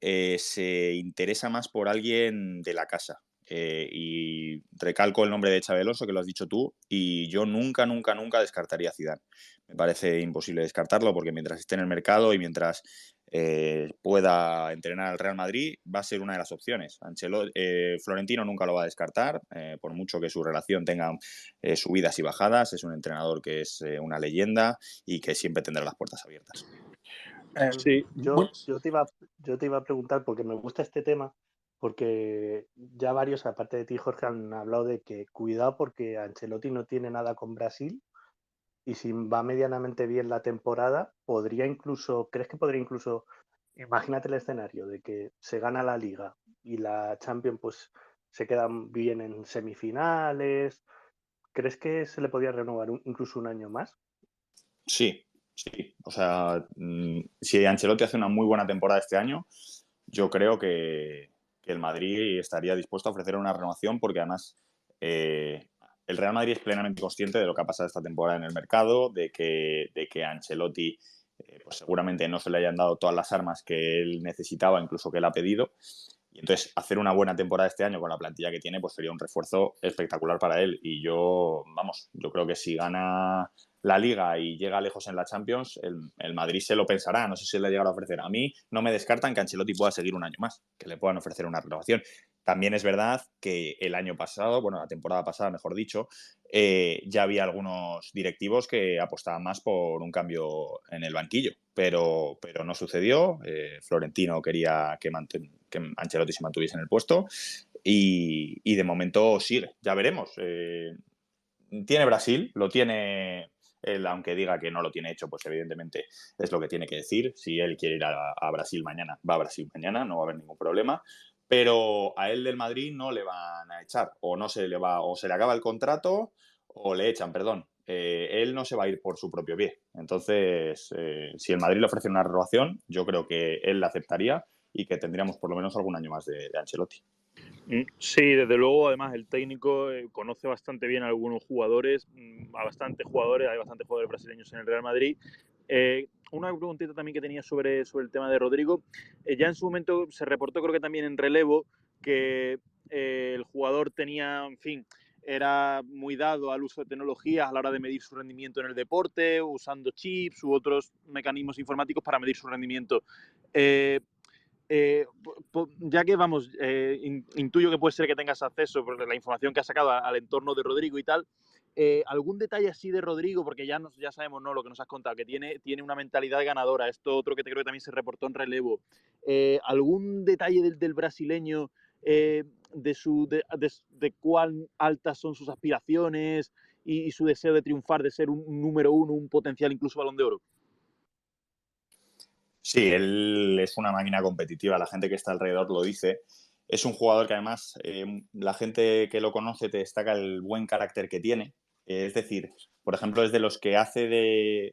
se interesa más por alguien de la casa. Y recalco el nombre de Xabi Alonso, que lo has dicho tú, y yo nunca descartaría a Zidane. Me parece imposible descartarlo porque mientras esté en el mercado y mientras pueda entrenar al Real Madrid, va a ser una de las opciones. Florentino nunca lo va a descartar, por mucho que su relación tenga subidas y bajadas. Es un entrenador que es una leyenda y que siempre tendrá las puertas abiertas. Sí, yo te iba a preguntar, porque me gusta este tema, porque ya varios, aparte de ti, Jorge, han hablado de que cuidado porque Ancelotti no tiene nada con Brasil y si va medianamente bien la temporada, ¿crees que podría incluso, imagínate el escenario de que se gana la Liga y la Champions pues se quedan bien en semifinales? ¿Crees que se le podría renovar incluso un año más? Sí, sí. O sea, si Ancelotti hace una muy buena temporada este año, yo creo que el Madrid estaría dispuesto a ofrecer una renovación porque además el Real Madrid es plenamente consciente de lo que ha pasado esta temporada en el mercado, de que a Ancelotti pues seguramente no se le hayan dado todas las armas que él necesitaba, incluso que él ha pedido. Y entonces hacer una buena temporada este año con la plantilla que tiene, pues sería un refuerzo espectacular para él. Y yo creo que si gana la Liga y llega lejos en la Champions, el Madrid se lo pensará, no sé si le llegará a ofrecer. A mí no me descartan que Ancelotti pueda seguir un año más, que le puedan ofrecer una renovación. También es verdad que el año pasado, bueno, la temporada pasada, mejor dicho, ya había algunos directivos que apostaban más por un cambio en el banquillo, pero no sucedió. Florentino quería que Ancelotti se mantuviese en el puesto y de momento sigue. Ya veremos. Tiene Brasil, lo tiene él, aunque diga que no lo tiene hecho, pues evidentemente es lo que tiene que decir. Si él quiere ir a Brasil mañana, va a Brasil mañana, no va a haber ningún problema. Pero a él del Madrid no le van a echar, o se le acaba el contrato, o le echan, perdón. Él no se va a ir por su propio pie. Entonces, si el Madrid le ofrece una renovación, yo creo que él la aceptaría y que tendríamos por lo menos algún año más de Ancelotti. Sí, desde luego, además el técnico conoce bastante bien a algunos jugadores, a bastantes jugadores, hay bastantes jugadores brasileños en el Real Madrid. Una preguntita también que tenía sobre el tema de Rodrigo. Ya en su momento se reportó, creo que también en relevo, que el jugador tenía, en fin, era muy dado al uso de tecnologías a la hora de medir su rendimiento en el deporte, usando chips u otros mecanismos informáticos para medir su rendimiento. Ya que vamos, intuyo que puede ser que tengas acceso por la información que has sacado al entorno de Rodrigo y tal, algún detalle así de Rodrigo, porque ya sabemos, ¿no?, lo que nos has contado, que tiene una mentalidad ganadora. Esto otro que te creo que también se reportó en relevo. ¿Algún detalle del brasileño, de cuán altas son sus aspiraciones y su deseo de triunfar, de ser un número uno, un potencial incluso Balón de Oro? Sí, él es una máquina competitiva, la gente que está alrededor lo dice. Es un jugador que además la gente que lo conoce te destaca el buen carácter que tiene. Es decir, por ejemplo, es de los que hace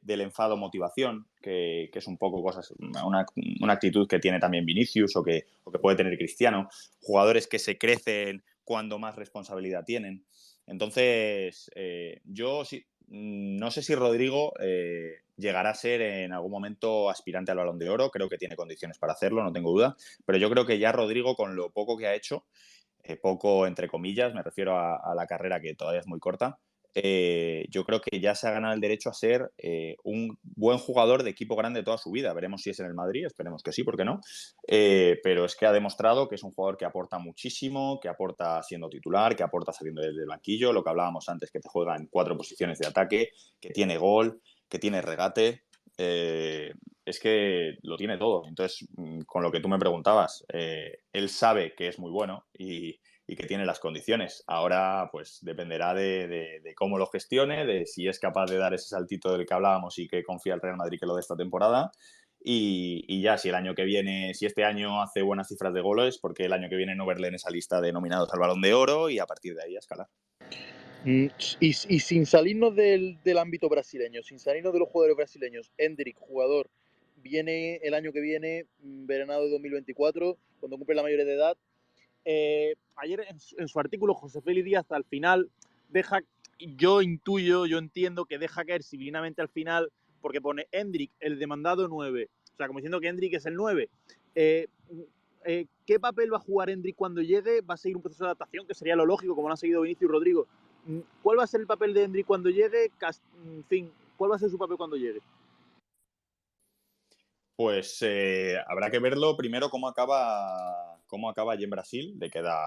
del enfado motivación, que es un poco una actitud que tiene también Vinicius o que puede tener Cristiano. Jugadores que se crecen cuando más responsabilidad tienen. Entonces, yo sí, no sé si Rodrigo llegará a ser en algún momento aspirante al Balón de Oro. Creo que tiene condiciones para hacerlo, no tengo duda. Pero yo creo que ya Rodrigo, con lo poco que ha hecho, poco entre comillas, me refiero a la carrera que todavía es muy corta, yo creo que ya se ha ganado el derecho a ser un buen jugador de equipo grande toda su vida. Veremos si es en el Madrid, esperemos que sí, ¿por qué no? Pero es que ha demostrado que es un jugador que aporta muchísimo, que aporta siendo titular, que aporta saliendo desde el banquillo, lo que hablábamos antes, que te juega en 4 posiciones de ataque, que tiene gol, que tiene regate. Es que lo tiene todo. Entonces, con lo que tú me preguntabas, él sabe que es muy bueno y que tiene las condiciones. Ahora, pues dependerá de cómo lo gestione, de si es capaz de dar ese saltito del que hablábamos y que confía el Real Madrid que lo de esta temporada. Y ya, si este año hace buenas cifras de goles, porque el año que viene no verle en esa lista de nominados al Balón de Oro y a partir de ahí a escalar. Y sin salirnos del ámbito brasileño, sin salirnos de los jugadores brasileños, Endrick, jugador, viene el año que viene, verano de 2024, cuando cumple la mayoría de edad. Ayer en su artículo José Félix Díaz al final yo entiendo que deja caer civilinamente al final porque pone Endrick, el demandado 9, o sea, como diciendo que Endrick es el 9. ¿Qué papel va a jugar Endrick cuando llegue? ¿Va a seguir un proceso de adaptación, que sería lo lógico, como lo han seguido Vinicius y Rodrigo? ¿Cuál va a ser el papel de Endrick cuando llegue? En fin, ¿cuál va a ser su papel cuando llegue? Pues habrá que verlo primero cómo acaba allí en Brasil. Le queda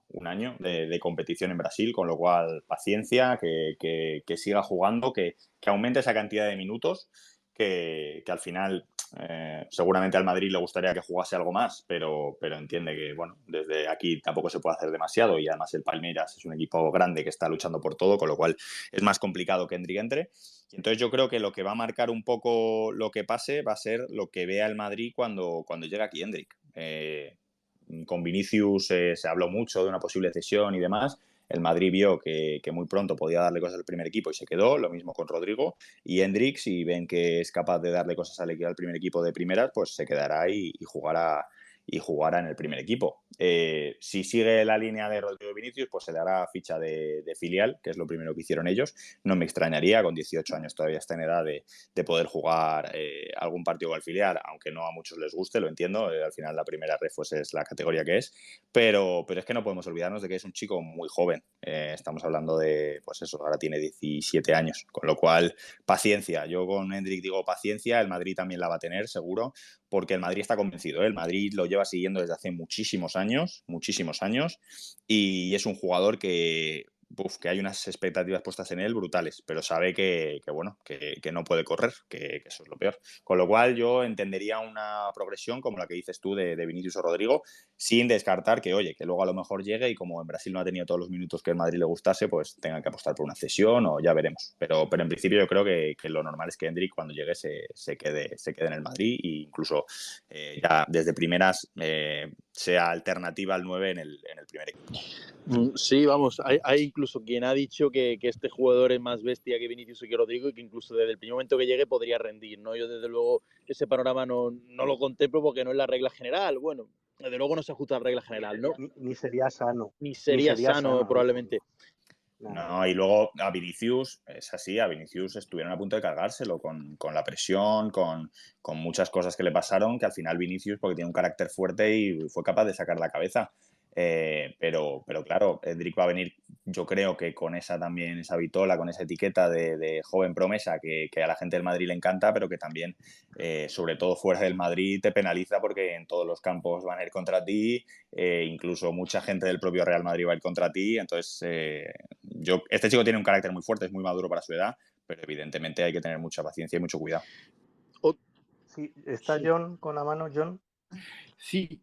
un año de competición en Brasil, con lo cual paciencia, que siga jugando, que aumente esa cantidad de minutos, que al final Seguramente al Madrid le gustaría que jugase algo más, pero entiende que, bueno, desde aquí tampoco se puede hacer demasiado y además el Palmeiras es un equipo grande que está luchando por todo, con lo cual es más complicado que Endrick entre. Y entonces yo creo que lo que va a marcar un poco lo que pase va a ser lo que vea el Madrid cuando llegue aquí Endrick. Con Vinicius se habló mucho de una posible cesión y demás. El Madrid vio que muy pronto podía darle cosas al primer equipo y se quedó. Lo mismo con Rodrigo. Y Endrick, si ven que es capaz de darle cosas al primer equipo de primeras, pues se quedará y jugará en el primer equipo. Si sigue la línea de Rodrigo y Vinicius, pues se le hará ficha de filial, que es lo primero que hicieron ellos. No me extrañaría, con 18 años todavía está en edad de poder jugar algún partido con el filial, aunque no a muchos les guste, lo entiendo. Al final la primera ref pues, es la categoría que es, pero es que no podemos olvidarnos de que es un chico muy joven. Estamos hablando de, pues eso, ahora tiene 17 años, con lo cual, paciencia. Yo con Endrick digo paciencia, el Madrid también la va a tener, seguro, porque el Madrid está convencido, ¿eh? El Madrid lo lleva siguiendo desde hace muchísimos años, y es un jugador que hay unas expectativas puestas en él brutales, pero sabe que no puede correr, que eso es lo peor. Con lo cual yo entendería una progresión como la que dices tú de Vinicius o Rodrigo, sin descartar que, oye, que luego a lo mejor llegue y como en Brasil no ha tenido todos los minutos que el Madrid le gustase, pues tengan que apostar por una cesión o ya veremos. Pero en principio yo creo que lo normal es que Endrick cuando llegue se quede en el Madrid e incluso ya desde primeras sea alternativa al 9 en el primer equipo. Sí, vamos, hay incluso quien ha dicho que este jugador es más bestia que Vinicius y que Rodrigo y que incluso desde el primer momento que llegue podría rendir, ¿no? Yo desde luego ese panorama no lo contemplo porque no es la regla general. Bueno, desde luego no se ajusta a la regla general, ¿no? Ni sería sano. Ni sería sano probablemente. No, y luego a Vinicius, es así, a Vinicius estuvieron a punto de cargárselo con la presión, con muchas cosas que le pasaron, que al final Vinicius, porque tiene un carácter fuerte y fue capaz de sacar la cabeza. Pero claro, Endrick va a venir, yo creo que con esa vitola, con esa etiqueta de joven promesa que a la gente del Madrid le encanta, pero que también, sobre todo fuera del Madrid, te penaliza porque en todos los campos van a ir contra ti, incluso mucha gente del propio Real Madrid va a ir contra ti. Entonces, este chico tiene un carácter muy fuerte, es muy maduro para su edad, pero evidentemente hay que tener mucha paciencia y mucho cuidado. Sí, ¿está John con la mano, John? Sí,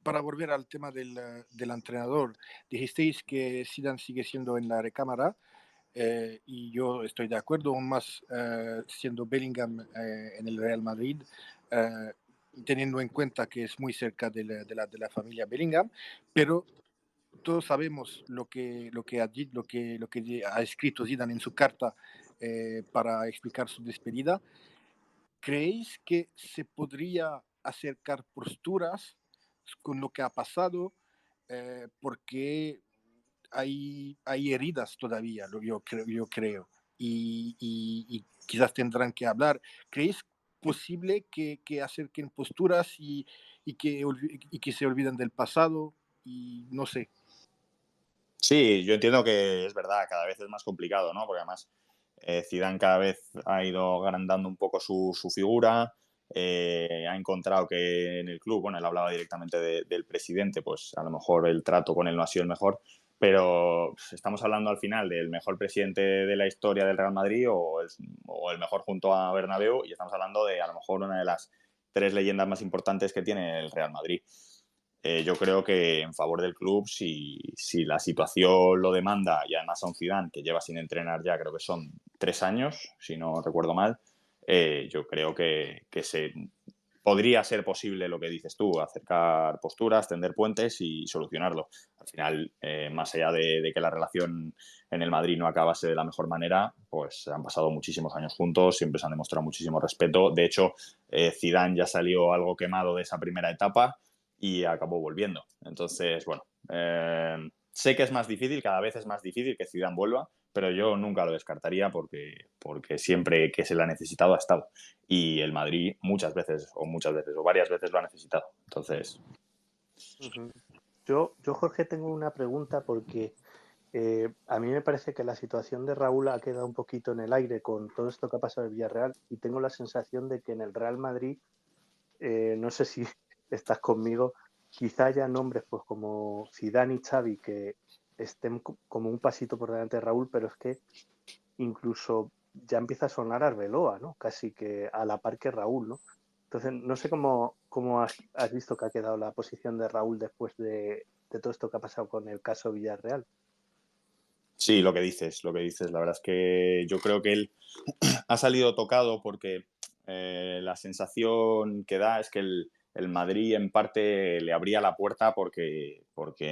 para volver al tema del entrenador, dijisteis que Zidane sigue siendo en la recámara y yo estoy de acuerdo, aún más siendo Bellingham en el Real Madrid, teniendo en cuenta que es muy cerca de la familia Bellingham, pero todos sabemos lo que ha escrito Zidane en su carta para explicar su despedida. ¿Creéis que se podría acercar posturas con lo que ha pasado? Porque hay heridas todavía, yo creo, y quizás tendrán que hablar. ¿Creéis posible que acerquen posturas y que se olviden del pasado? Y no sé. Sí, yo entiendo que es verdad, cada vez es más complicado, ¿no? Porque además Zidane cada vez ha ido agrandando un poco su figura, ha encontrado que en el club, bueno, él hablaba directamente del presidente, pues a lo mejor el trato con él no ha sido el mejor, pero estamos hablando al final del mejor presidente de la historia del Real Madrid o el mejor junto a Bernabéu, y estamos hablando de a lo mejor una de las 3 leyendas más importantes que tiene el Real Madrid. Yo creo que en favor del club, si la situación lo demanda, y además a un Zidane que lleva sin entrenar ya, creo que son 3 años, si no recuerdo mal, yo creo que podría ser posible lo que dices tú, acercar posturas, tender puentes y solucionarlo. Al final, más allá de que la relación en el Madrid no acabase de la mejor manera, pues han pasado muchísimos años juntos, siempre se han demostrado muchísimo respeto. De hecho, Zidane ya salió algo quemado de esa primera etapa y acabó volviendo. Entonces, bueno, sé que es más difícil, cada vez es más difícil que Zidane vuelva, pero yo nunca lo descartaría porque siempre que se le ha necesitado ha estado. Y el Madrid muchas veces o varias veces lo ha necesitado. Entonces... Yo, Jorge, tengo una pregunta porque a mí me parece que la situación de Raúl ha quedado un poquito en el aire con todo esto que ha pasado en Villarreal y tengo la sensación de que en el Real Madrid, no sé si estás conmigo, quizá haya nombres pues como Zidane y Xavi que estén como un pasito por delante de Raúl, pero es que incluso ya empieza a sonar Arbeloa, ¿no? Casi que a la par que Raúl, ¿no? Entonces, no sé cómo has visto que ha quedado la posición de Raúl después de todo esto que ha pasado con el caso Villarreal. Sí, lo que dices. La verdad es que yo creo que él ha salido tocado porque la sensación que da es que el Madrid en parte le abría la puerta porque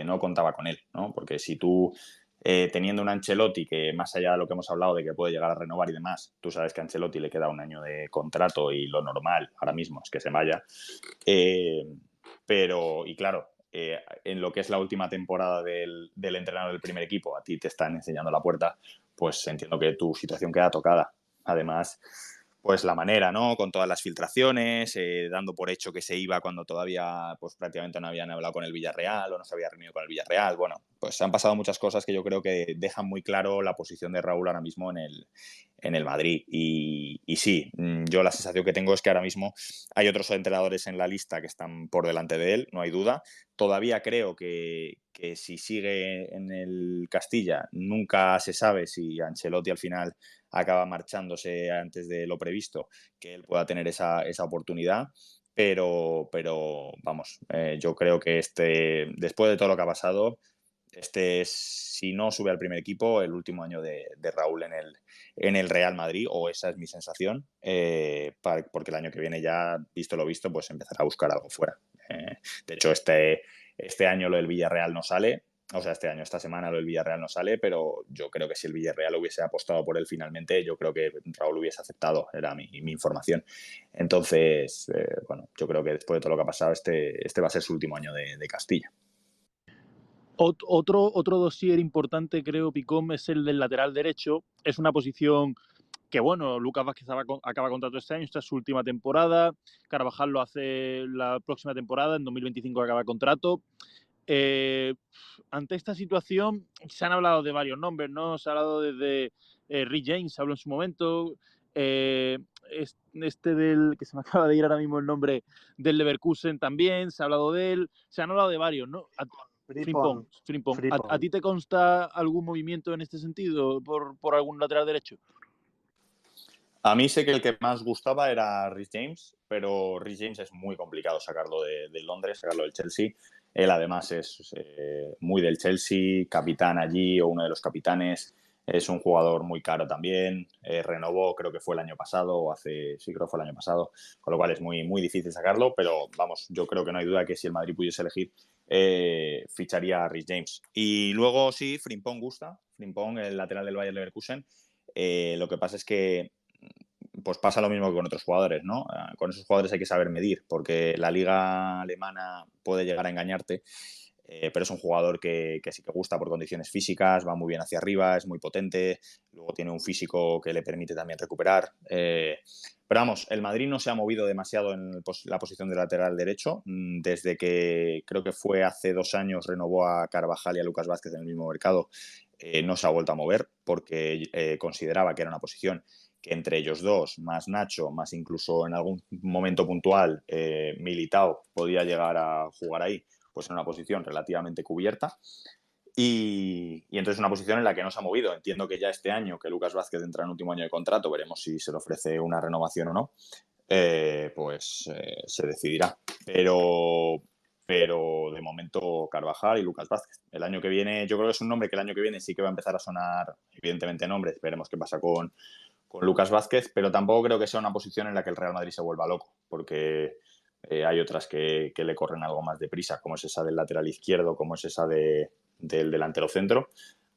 no contaba con él, ¿no? Porque si tú, teniendo un Ancelotti que más allá de lo que hemos hablado de que puede llegar a renovar y demás, tú sabes que a Ancelotti le queda un año de contrato y lo normal ahora mismo es que se vaya. Y claro, en lo que es la última temporada del entrenador del primer equipo, a ti te están enseñando la puerta, pues entiendo que tu situación queda tocada. Además, pues la manera, ¿no? Con todas las filtraciones, dando por hecho que se iba cuando todavía pues prácticamente no habían hablado con el Villarreal o no se había reunido con el Villarreal. Bueno, pues han pasado muchas cosas que yo creo que dejan muy claro la posición de Raúl ahora mismo en el Madrid. Y sí, yo la sensación que tengo es que ahora mismo hay otros entrenadores en la lista que están por delante de él, no hay duda. Todavía creo que si sigue en el Castilla, nunca se sabe si Ancelotti al final acaba marchándose antes de lo previsto, que él pueda tener esa oportunidad. Pero vamos, yo creo que después de todo lo que ha pasado, si no sube al primer equipo, el último año de Raúl en el Real Madrid, o esa es mi sensación, porque el año que viene ya, visto lo visto, pues empezará a buscar algo fuera. De hecho, este año lo del Villarreal no sale, o sea, esta semana lo del Villarreal no sale, pero yo creo que si el Villarreal hubiese apostado por él finalmente, yo creo que Raúl hubiese aceptado, era mi información. Entonces, bueno, yo creo que después de todo lo que ha pasado, este va a ser su último año de Castilla. Otro dossier importante, creo, Picón, es el del lateral derecho. Es una posición que, bueno, Lucas Vázquez acaba contrato este año, esta es su última temporada. Carvajal lo hace la próxima temporada, en 2025 acaba contrato. Ante esta situación se han hablado de varios nombres, ¿no? Se ha hablado desde Rick James, habló en su momento, del que se me acaba de ir ahora mismo el nombre, del Leverkusen también, se ha hablado de él, se han hablado de varios, ¿no? Frimpong. ¿A ti te consta algún movimiento en este sentido por algún lateral derecho? A mí sé que el que más gustaba era Rhys James, pero Rhys James es muy complicado sacarlo de Londres, sacarlo del Chelsea. Él además es muy del Chelsea, capitán allí o uno de los capitanes. Es un jugador muy caro también. Renovó, creo que fue el año pasado, sí, creo que fue el año pasado, con lo cual es muy, muy difícil sacarlo. Pero vamos, yo creo que no hay duda que si el Madrid pudiese elegir, ficharía a Rhys James. Y luego sí, Frimpong gusta. Frimpong, el lateral del Bayer Leverkusen. Lo que pasa es que pues pasa lo mismo que con otros jugadores, ¿no? Con esos jugadores hay que saber medir, porque la liga alemana puede llegar a engañarte, pero es un jugador que sí que gusta por condiciones físicas, va muy bien hacia arriba, es muy potente, luego tiene un físico que le permite también recuperar. Pero vamos, el Madrid no se ha movido demasiado en la posición de lateral derecho, desde que creo que fue hace 2 años renovó a Carvajal y a Lucas Vázquez en el mismo mercado, no se ha vuelto a mover porque consideraba que era una posición que entre ellos dos, más Nacho, más incluso en algún momento puntual Militao podía llegar a jugar ahí, pues en una posición relativamente cubierta. Y entonces una posición en la que no se ha movido. Entiendo que ya este año, que Lucas Vázquez entra en último año de contrato, veremos si se le ofrece una renovación o no, se decidirá. Pero de momento Carvajal y Lucas Vázquez. El año que viene, yo creo que es un nombre que el año que viene sí que va a empezar a sonar, evidentemente, nombres. Veremos qué pasa con Lucas Vázquez, pero tampoco creo que sea una posición en la que el Real Madrid se vuelva loco, porque hay otras que le corren algo más deprisa, como es esa del lateral izquierdo, como es esa del delantero centro,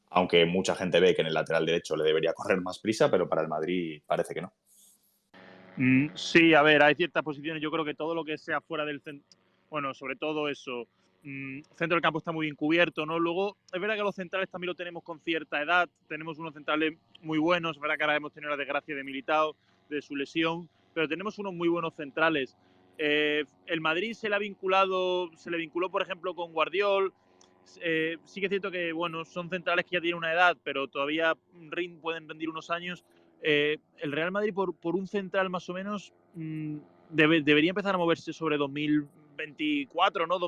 aunque mucha gente ve que en el lateral derecho le debería correr más prisa, pero para el Madrid parece que no. Sí, a ver, hay ciertas posiciones, yo creo que todo lo que sea fuera del centro, bueno, sobre todo eso, centro del campo está muy bien cubierto, ¿no? Luego, es verdad que los centrales también lo tenemos con cierta edad, tenemos unos centrales muy buenos, es verdad que ahora hemos tenido la desgracia de Militao, de su lesión, pero tenemos unos muy buenos centrales. El Madrid se le vinculó, por ejemplo, con Guardiol. Sí que es cierto que, bueno, son centrales que ya tienen una edad, pero todavía pueden rendir unos años. El Real Madrid, por un central más o menos, debería empezar a moverse sobre 2024, ¿no?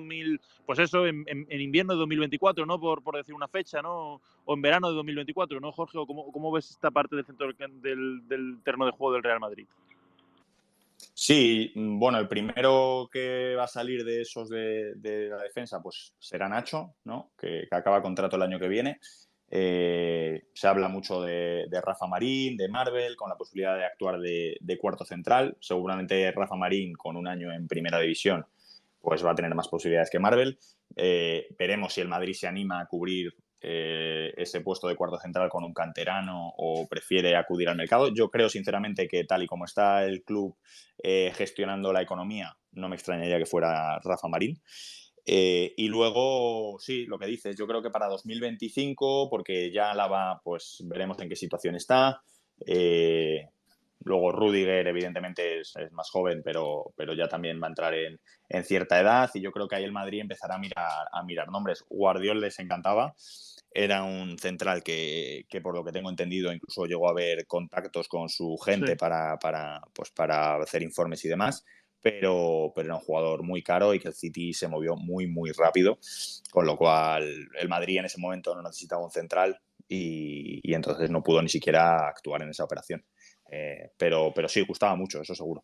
Pues eso, en invierno de 2024, ¿no? Por decir una fecha, ¿no? O en verano de 2024, ¿no, Jorge? ¿Cómo ves esta parte del centro del terreno de juego del Real Madrid? Sí, bueno, el primero que va a salir de esos de la defensa, pues será Nacho, ¿no? Que acaba contrato el año que viene. Se habla mucho de Rafa Marín, de Marvel, con la posibilidad de actuar de cuarto central. Seguramente Rafa Marín, con un año en primera división, pues va a tener más posibilidades que Marvel. Veremos si el Madrid se anima a cubrir ese puesto de cuarto central con un canterano o prefiere acudir al mercado. Yo creo sinceramente que tal y como está el club gestionando la economía, no me extrañaría que fuera Rafa Marín. Y luego, sí, lo que dices, yo creo que para 2025, porque ya Álava, pues veremos en qué situación está. Luego Rüdiger, evidentemente, es más joven, pero ya también va a entrar en cierta edad. Y yo creo que ahí el Madrid empezará a mirar nombres. Guardiola les encantaba. Era un central que, por lo que tengo entendido, incluso llegó a haber contactos con su gente para hacer informes y demás. Pero era un jugador muy caro y que el City se movió muy, muy rápido, con lo cual el Madrid en ese momento no necesitaba un central y entonces no pudo ni siquiera actuar en esa operación. Pero sí, gustaba mucho, eso seguro.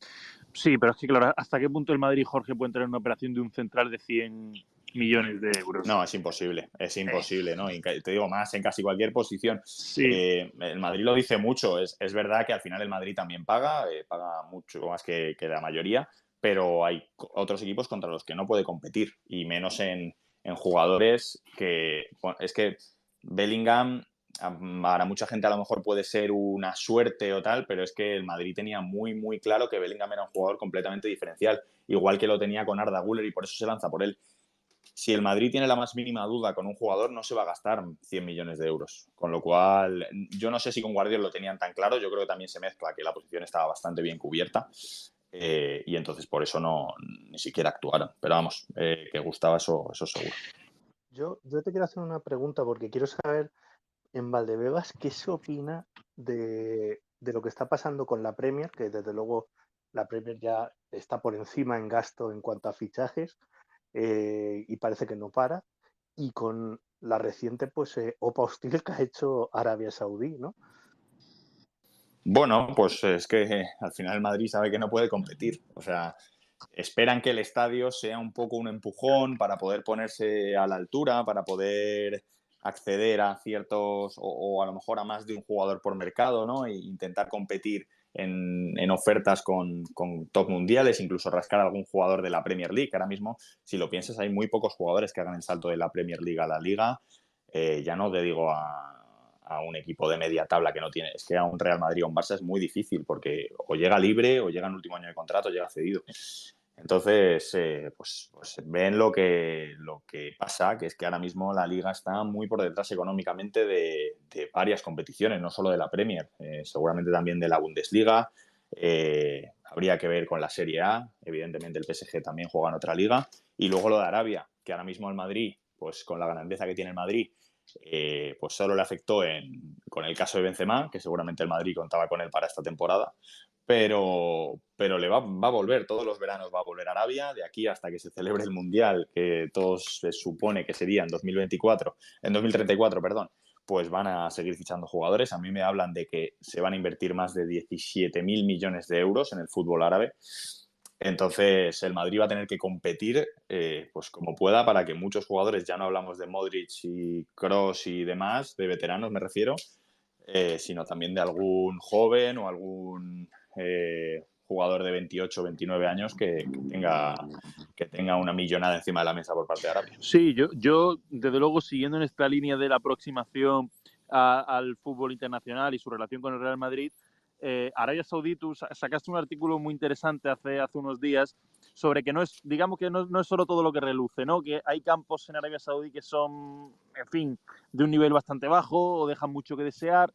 Sí, pero es que claro, ¿hasta qué punto el Madrid, Jorge, puede entrar en una operación de un central de 100 millones de euros? No, es imposible, ¿no? Y te digo más, en casi cualquier posición. Sí. El Madrid lo dice mucho, es verdad que al final el Madrid también paga mucho más que la mayoría, pero hay otros equipos contra los que no puede competir, y menos en jugadores que... Bueno, es que Bellingham, para mucha gente a lo mejor puede ser una suerte o tal, pero es que el Madrid tenía muy, muy claro que Bellingham era un jugador completamente diferencial, igual que lo tenía con Arda Güler, y por eso se lanza por él. Si el Madrid tiene la más mínima duda con un jugador, no se va a gastar 100 millones de euros. Con lo cual, yo no sé si con Guardiola lo tenían tan claro. Yo creo que también se mezcla que la posición estaba bastante bien cubierta. Y entonces por eso ni siquiera actuaron. Pero vamos, que gustaba eso seguro. Yo te quiero hacer una pregunta porque quiero saber en Valdebebas qué se opina de lo que está pasando con la Premier, que desde luego la Premier ya está por encima en gasto en cuanto a fichajes y parece que no para, y con la reciente OPA hostil que ha hecho Arabia Saudí, ¿no? Bueno, pues es que al final el Madrid sabe que no puede competir. O sea, esperan que el estadio sea un poco un empujón para poder ponerse a la altura, para poder acceder a ciertos o a lo mejor a más de un jugador por mercado, ¿no? E intentar competir en ofertas con top mundiales, incluso rascar a algún jugador de la Premier League. Ahora mismo, si lo piensas, hay muy pocos jugadores que hagan el salto de la Premier League a la Liga. Ya no te digo a un equipo de media tabla que no tiene. Es que a un Real Madrid o un Barça es muy difícil porque o llega libre o llega en último año de contrato o llega cedido. Entonces, pues ven lo que pasa, que es que ahora mismo la Liga está muy por detrás económicamente de varias competiciones, no solo de la Premier, seguramente también de la Bundesliga. Habría que ver con la Serie A, evidentemente el PSG también juega en otra liga. Y luego lo de Arabia, que ahora mismo el Madrid, pues con la grandeza que tiene el Madrid, pues solo le afectó con el caso de Benzema, que seguramente el Madrid contaba con él para esta temporada, pero le va a volver, todos los veranos va a volver a Arabia, de aquí hasta que se celebre el Mundial, que todos se supone que sería en 2034, perdón, pues van a seguir fichando jugadores. A mí me hablan de que se van a invertir más de 17.000 millones de euros en el fútbol árabe. Entonces el Madrid va a tener que competir pues como pueda para que muchos jugadores, ya no hablamos de Modric y Kroos y demás, de veteranos me refiero, sino también de algún joven o algún jugador de 28 o 29 años que tenga una millonada encima de la mesa por parte de Arabia. Sí, yo desde luego, siguiendo en esta línea de la aproximación al fútbol internacional y su relación con el Real Madrid, Arabia Saudí, tú sacaste un artículo muy interesante hace unos días sobre que no es, digamos que no es solo todo lo que reluce, ¿no? Que hay campos en Arabia Saudí que son, en fin, de un nivel bastante bajo o dejan mucho que desear.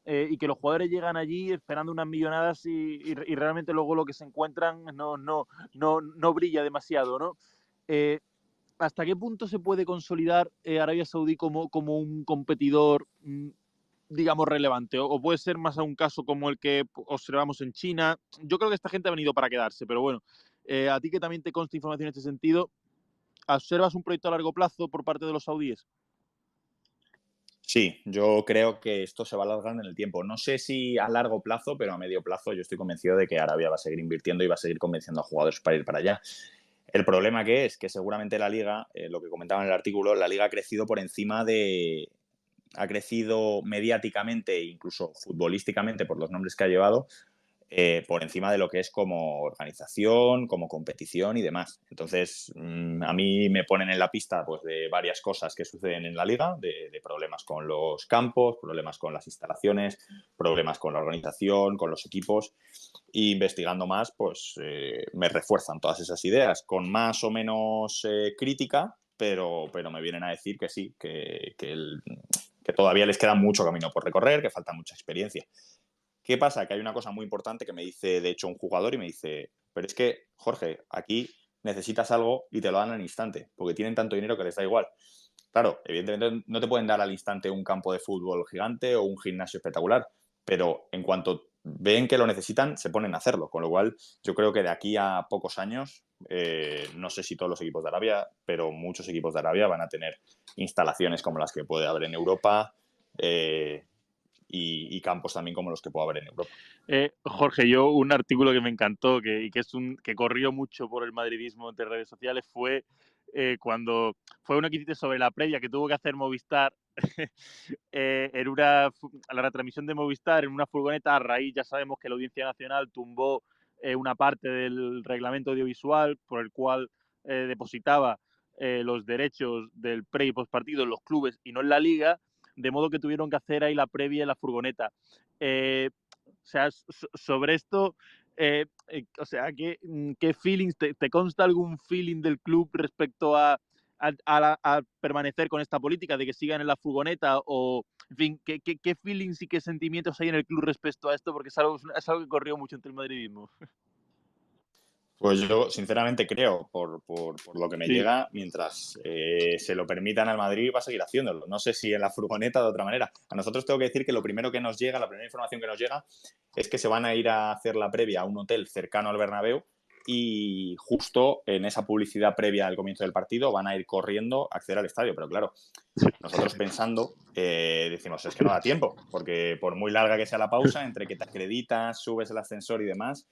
Y que los jugadores llegan allí esperando unas millonadas y realmente luego lo que se encuentran no brilla demasiado, ¿no? ¿Hasta qué punto se puede consolidar Arabia Saudí como un competidor, digamos, relevante? ¿O puede ser más a un caso como el que observamos en China? Yo creo que esta gente ha venido para quedarse, pero bueno, a ti que también te consta información en este sentido, ¿observas un proyecto a largo plazo por parte de los saudíes? Sí, yo creo que esto se va alargando en el tiempo. No sé si a largo plazo, pero a medio plazo yo estoy convencido de que Arabia va a seguir invirtiendo y va a seguir convenciendo a jugadores para ir para allá. El problema que es que seguramente la liga, lo que comentaba en el artículo, la liga ha crecido por encima de... Ha crecido mediáticamente e incluso futbolísticamente por los nombres que ha llevado, por encima de lo que es como organización, como competición y demás. Entonces, a mí me ponen en la pista pues, de varias cosas que suceden en la liga, de problemas con los campos, problemas con las instalaciones, problemas con la organización, con los equipos. Y investigando más, pues me refuerzan todas esas ideas, con más o menos crítica, pero me vienen a decir que sí, que todavía les queda mucho camino por recorrer, que falta mucha experiencia. ¿Qué pasa? Que hay una cosa muy importante que me dice, de hecho, un jugador y me dice, pero es que, Jorge, aquí necesitas algo y te lo dan al instante, porque tienen tanto dinero que les da igual. Claro, evidentemente no te pueden dar al instante un campo de fútbol gigante o un gimnasio espectacular, pero en cuanto ven que lo necesitan, se ponen a hacerlo. Con lo cual, yo creo que de aquí a pocos años, no sé si todos los equipos de Arabia, pero muchos equipos de Arabia van a tener instalaciones como las que puede haber en Europa, y campos también como los que puede haber en Europa. Jorge, yo un artículo que me encantó que corrió mucho por el madridismo entre redes sociales fue cuando fue uno que hiciste sobre la previa que tuvo que hacer Movistar en la retransmisión de Movistar en una furgoneta. A raíz, ya sabemos que la Audiencia Nacional tumbó una parte del reglamento audiovisual por el cual depositaba los derechos del pre y postpartido en los clubes y no en la liga, de modo que tuvieron que hacer ahí la previa en la furgoneta. O sea, sobre esto, o sea, ¿qué feelings, te consta algún feeling del club respecto a permanecer con esta política de que sigan en la furgoneta? O, en fin, ¿qué feelings y qué sentimientos hay en el club respecto a esto? Porque es algo que corrió mucho entre el madridismo. Pues yo, sinceramente, creo, por lo que me Sí. llega, mientras se lo permitan al Madrid, va a seguir haciéndolo. No sé si en la furgoneta o de otra manera. A nosotros tengo que decir que lo primero que nos llega, la primera información que nos llega, es que se van a ir a hacer la previa a un hotel cercano al Bernabéu y justo en esa publicidad previa al comienzo del partido van a ir corriendo a acceder al estadio. Pero claro, nosotros pensando, decimos, es que no da tiempo, porque por muy larga que sea la pausa, entre que te acreditas, subes el ascensor y demás,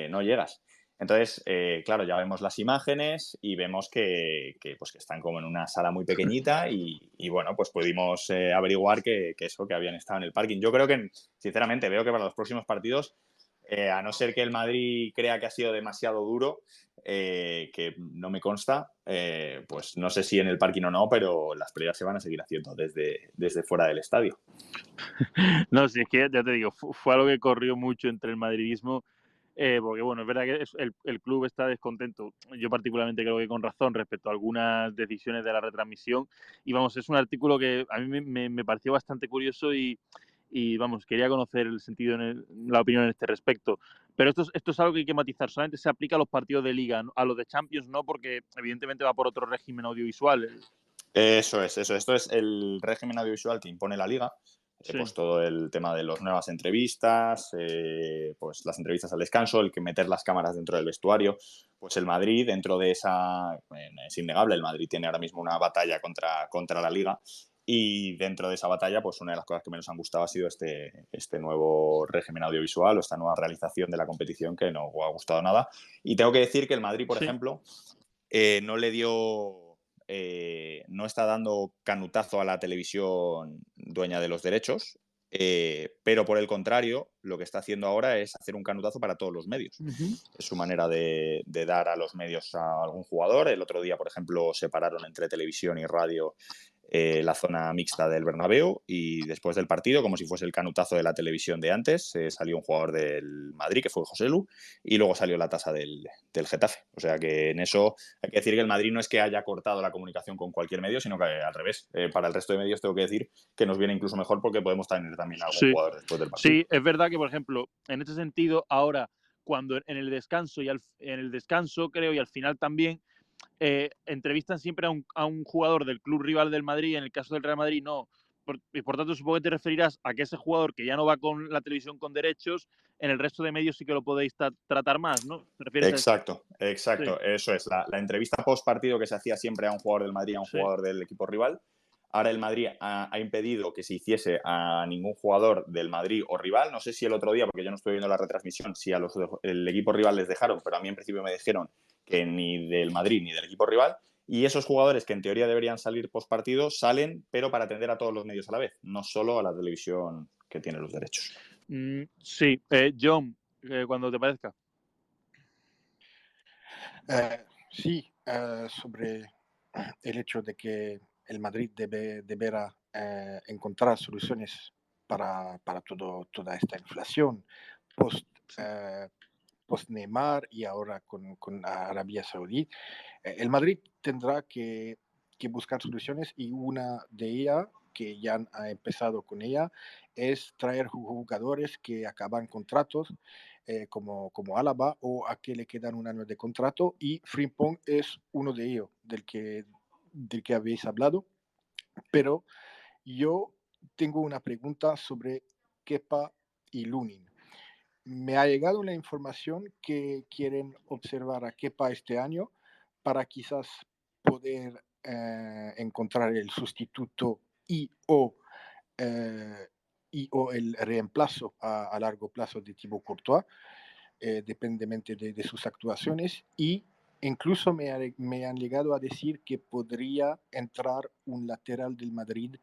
no llegas. Entonces, claro, ya vemos las imágenes y vemos que están como en una sala muy pequeñita y bueno, pues pudimos averiguar que habían estado en el parking. Yo creo que, sinceramente, veo que para los próximos partidos, a no ser que el Madrid crea que ha sido demasiado duro, que no me consta, pues no sé si en el parking o no, pero las pruebas se van a seguir haciendo desde fuera del estadio. No, si es que ya te digo, fue algo que corrió mucho entre el madridismo, porque bueno, es verdad que el club está descontento, yo particularmente creo que con razón, respecto a algunas decisiones de la retransmisión, y vamos, es un artículo que a mí me pareció bastante curioso y vamos, quería conocer el sentido, la opinión en este respecto. Pero esto es algo que hay que matizar, solamente se aplica a los partidos de liga, a los de Champions no, porque evidentemente va por otro régimen audiovisual. Eso es. Esto es el régimen audiovisual que impone la liga. Sí. Pues todo el tema de las nuevas entrevistas, pues las entrevistas al descanso, el que meter las cámaras dentro del vestuario. Pues el Madrid, dentro de esa, es innegable, el Madrid tiene ahora mismo una batalla contra la liga y dentro de esa batalla, pues una de las cosas que menos han gustado ha sido este nuevo régimen audiovisual o esta nueva realización de la competición que no ha gustado nada. Y tengo que decir que el Madrid, por ejemplo, no le dio... no está dando canutazo a la televisión dueña de los derechos, pero por el contrario, lo que está haciendo ahora es hacer un canutazo para todos los medios. Es su manera de dar a los medios a algún jugador. El otro día, por ejemplo, separaron entre televisión y radio la zona mixta del Bernabéu y después del partido, como si fuese el canutazo de la televisión de antes, salió un jugador del Madrid, que fue Joselu, y luego salió la tasa del Getafe. O sea que en eso hay que decir que el Madrid no es que haya cortado la comunicación con cualquier medio, sino que al revés. Para el resto de medios tengo que decir que nos viene incluso mejor porque podemos tener también a algún jugador después del partido. Sí, es verdad que, por ejemplo, en este sentido, ahora, cuando en el descanso creo, y al final también, entrevistan siempre a un jugador del club rival del Madrid, en el caso del Real Madrid no. Por tanto, supongo que te referirás a que ese jugador que ya no va con la televisión con derechos, en el resto de medios sí que lo podéis tratar más, ¿no? ¿Te refieres Exacto. Sí. Eso es. La entrevista post partido que se hacía siempre a un jugador del Madrid, a un jugador del equipo rival, Ahora el Madrid ha impedido que se hiciese a ningún jugador del Madrid o rival. No sé si el otro día, porque yo no estoy viendo la retransmisión, si a el equipo rival les dejaron, pero a mí en principio me dijeron que ni del Madrid ni del equipo rival. Y esos jugadores que en teoría deberían salir post partido salen, pero para atender a todos los medios a la vez, no solo a la televisión que tiene los derechos. Sí, John, cuando te parezca. Sí, sobre el hecho de que el Madrid deberá encontrar soluciones para toda esta inflación post, post Neymar y ahora con Arabia Saudí. El Madrid tendrá que buscar soluciones y una de ellas, que ya ha empezado con ella, es traer jugadores que acaban contratos como Álava o a que le quedan un año de contrato, y Frimpong es uno de ellos del que habéis hablado. Pero yo tengo una pregunta sobre Kepa y Lunin. Me ha llegado la información que quieren observar a Kepa este año para quizás poder encontrar el sustituto eh, o el reemplazo a largo plazo de Thibaut Courtois, dependientemente de sus actuaciones, y incluso me han llegado a decir que podría entrar un lateral del Madrid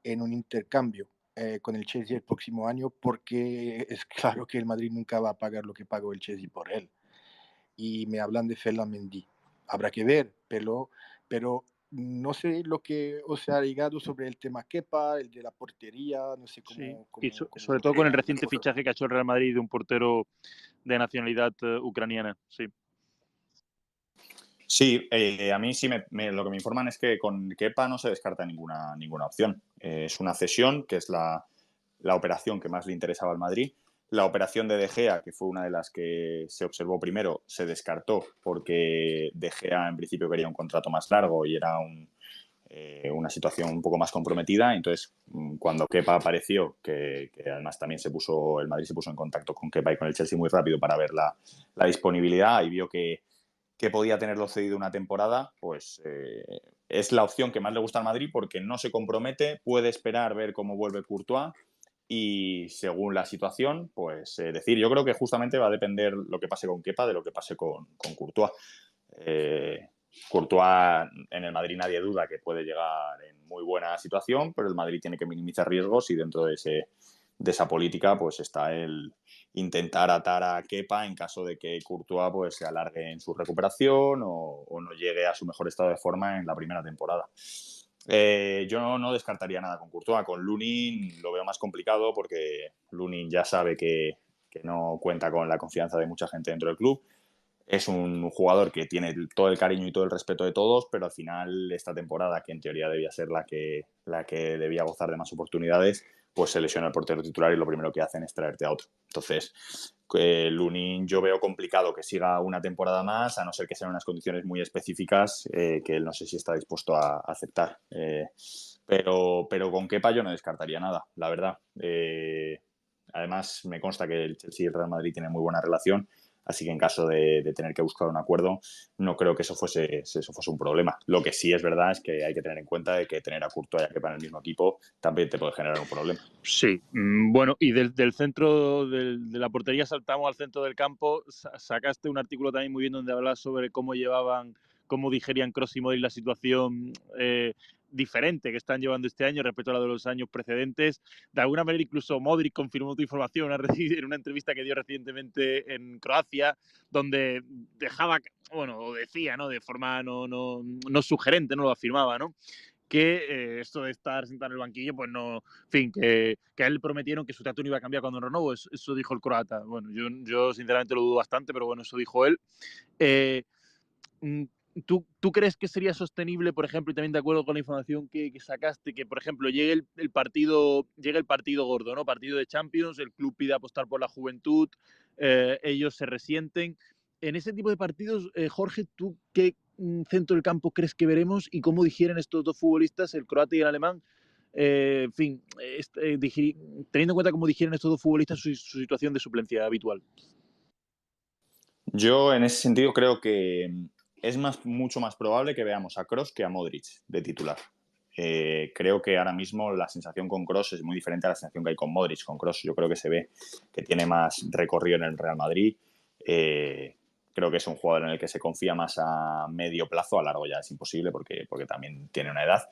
en un intercambio con el Chelsea el próximo año, porque es claro que el Madrid nunca va a pagar lo que pagó el Chelsea por él. Y me hablan de Ferland Mendy. Habrá que ver, pero no sé lo que os ha llegado sobre el tema Kepa, el de la portería, no sé cómo... Sí, y sobre todo con el reciente fichaje que ha hecho el Real Madrid de un portero de nacionalidad ucraniana, sí. Sí, a mí sí lo que me informan es que con Kepa no se descarta ninguna opción. Es una cesión, que es la operación que más le interesaba al Madrid. La operación de De Gea, que fue una de las que se observó primero, se descartó porque De Gea en principio quería un contrato más largo y era una situación un poco más comprometida. Entonces, cuando Kepa apareció, que además también el Madrid se puso en contacto con Kepa y con el Chelsea muy rápido para ver la disponibilidad, y vio que podía tenerlo cedido una temporada, pues es la opción que más le gusta al Madrid, porque no se compromete, puede esperar ver cómo vuelve Courtois y según la situación, pues decir. Yo creo que justamente va a depender lo que pase con Kepa de lo que pase con Courtois. Courtois en el Madrid nadie duda que puede llegar en muy buena situación, pero el Madrid tiene que minimizar riesgos, y dentro de esa política pues está el intentar atar a Kepa en caso de que Courtois pues se alargue en su recuperación o no llegue a su mejor estado de forma en la primera temporada. Yo no descartaría nada con Courtois. Con Lunin lo veo más complicado, porque Lunin ya sabe que no cuenta con la confianza de mucha gente dentro del club. Es un jugador que tiene todo el cariño y todo el respeto de todos, pero al final esta temporada, que en teoría debía ser la que debía gozar de más oportunidades, pues se lesiona el portero titular y lo primero que hacen es traerte a otro. Entonces, Lunin yo veo complicado que siga una temporada más, a no ser que sean unas condiciones muy específicas que él no sé si está dispuesto a aceptar. Pero con Kepa yo no descartaría nada, la verdad. Además, me consta que el Chelsea y el Real Madrid tienen muy buena relación. Así que en caso de tener que buscar un acuerdo, no creo que eso fuese un problema. Lo que sí es verdad es que hay que tener en cuenta de que tener a Courtois y a Kepa en el mismo equipo también te puede generar un problema. Sí, bueno, y del centro de la portería saltamos al centro del campo. Sacaste un artículo también muy bien donde hablas sobre cómo digerían Kroos y Modric la situación diferente que están llevando este año respecto a la de los años precedentes. De alguna manera, incluso Modric confirmó tu información en una entrevista que dio recientemente en Croacia, donde decía, ¿no? De forma no sugerente, no lo afirmaba, ¿no? Que esto de estar sentado en el banquillo, pues no, en fin, que a él le prometieron que su trato no iba a cambiar cuando renovó. Eso dijo el croata. Bueno, yo sinceramente lo dudo bastante, pero bueno, eso dijo él. ¿Tú crees que sería sostenible, por ejemplo, y también de acuerdo con la información que sacaste, que, por ejemplo, llegue el partido gordo, ¿no? Partido de Champions, el club pide apostar por la juventud, ellos se resienten. En ese tipo de partidos, Jorge, ¿tú qué centro del campo crees que veremos y cómo digieren estos dos futbolistas, el croata y el alemán? En fin, teniendo en cuenta cómo digieren estos dos futbolistas su situación de suplencia habitual. Yo en ese sentido creo que es mucho más probable que veamos a Kroos que a Modric de titular. creo que ahora mismo la sensación con Kroos es muy diferente a la sensación que hay con Modric. Con Kroos yo creo que se ve que tiene más recorrido en el Real Madrid. Creo que es un jugador en el que se confía más a medio plazo, a largo ya es imposible porque también tiene una edad.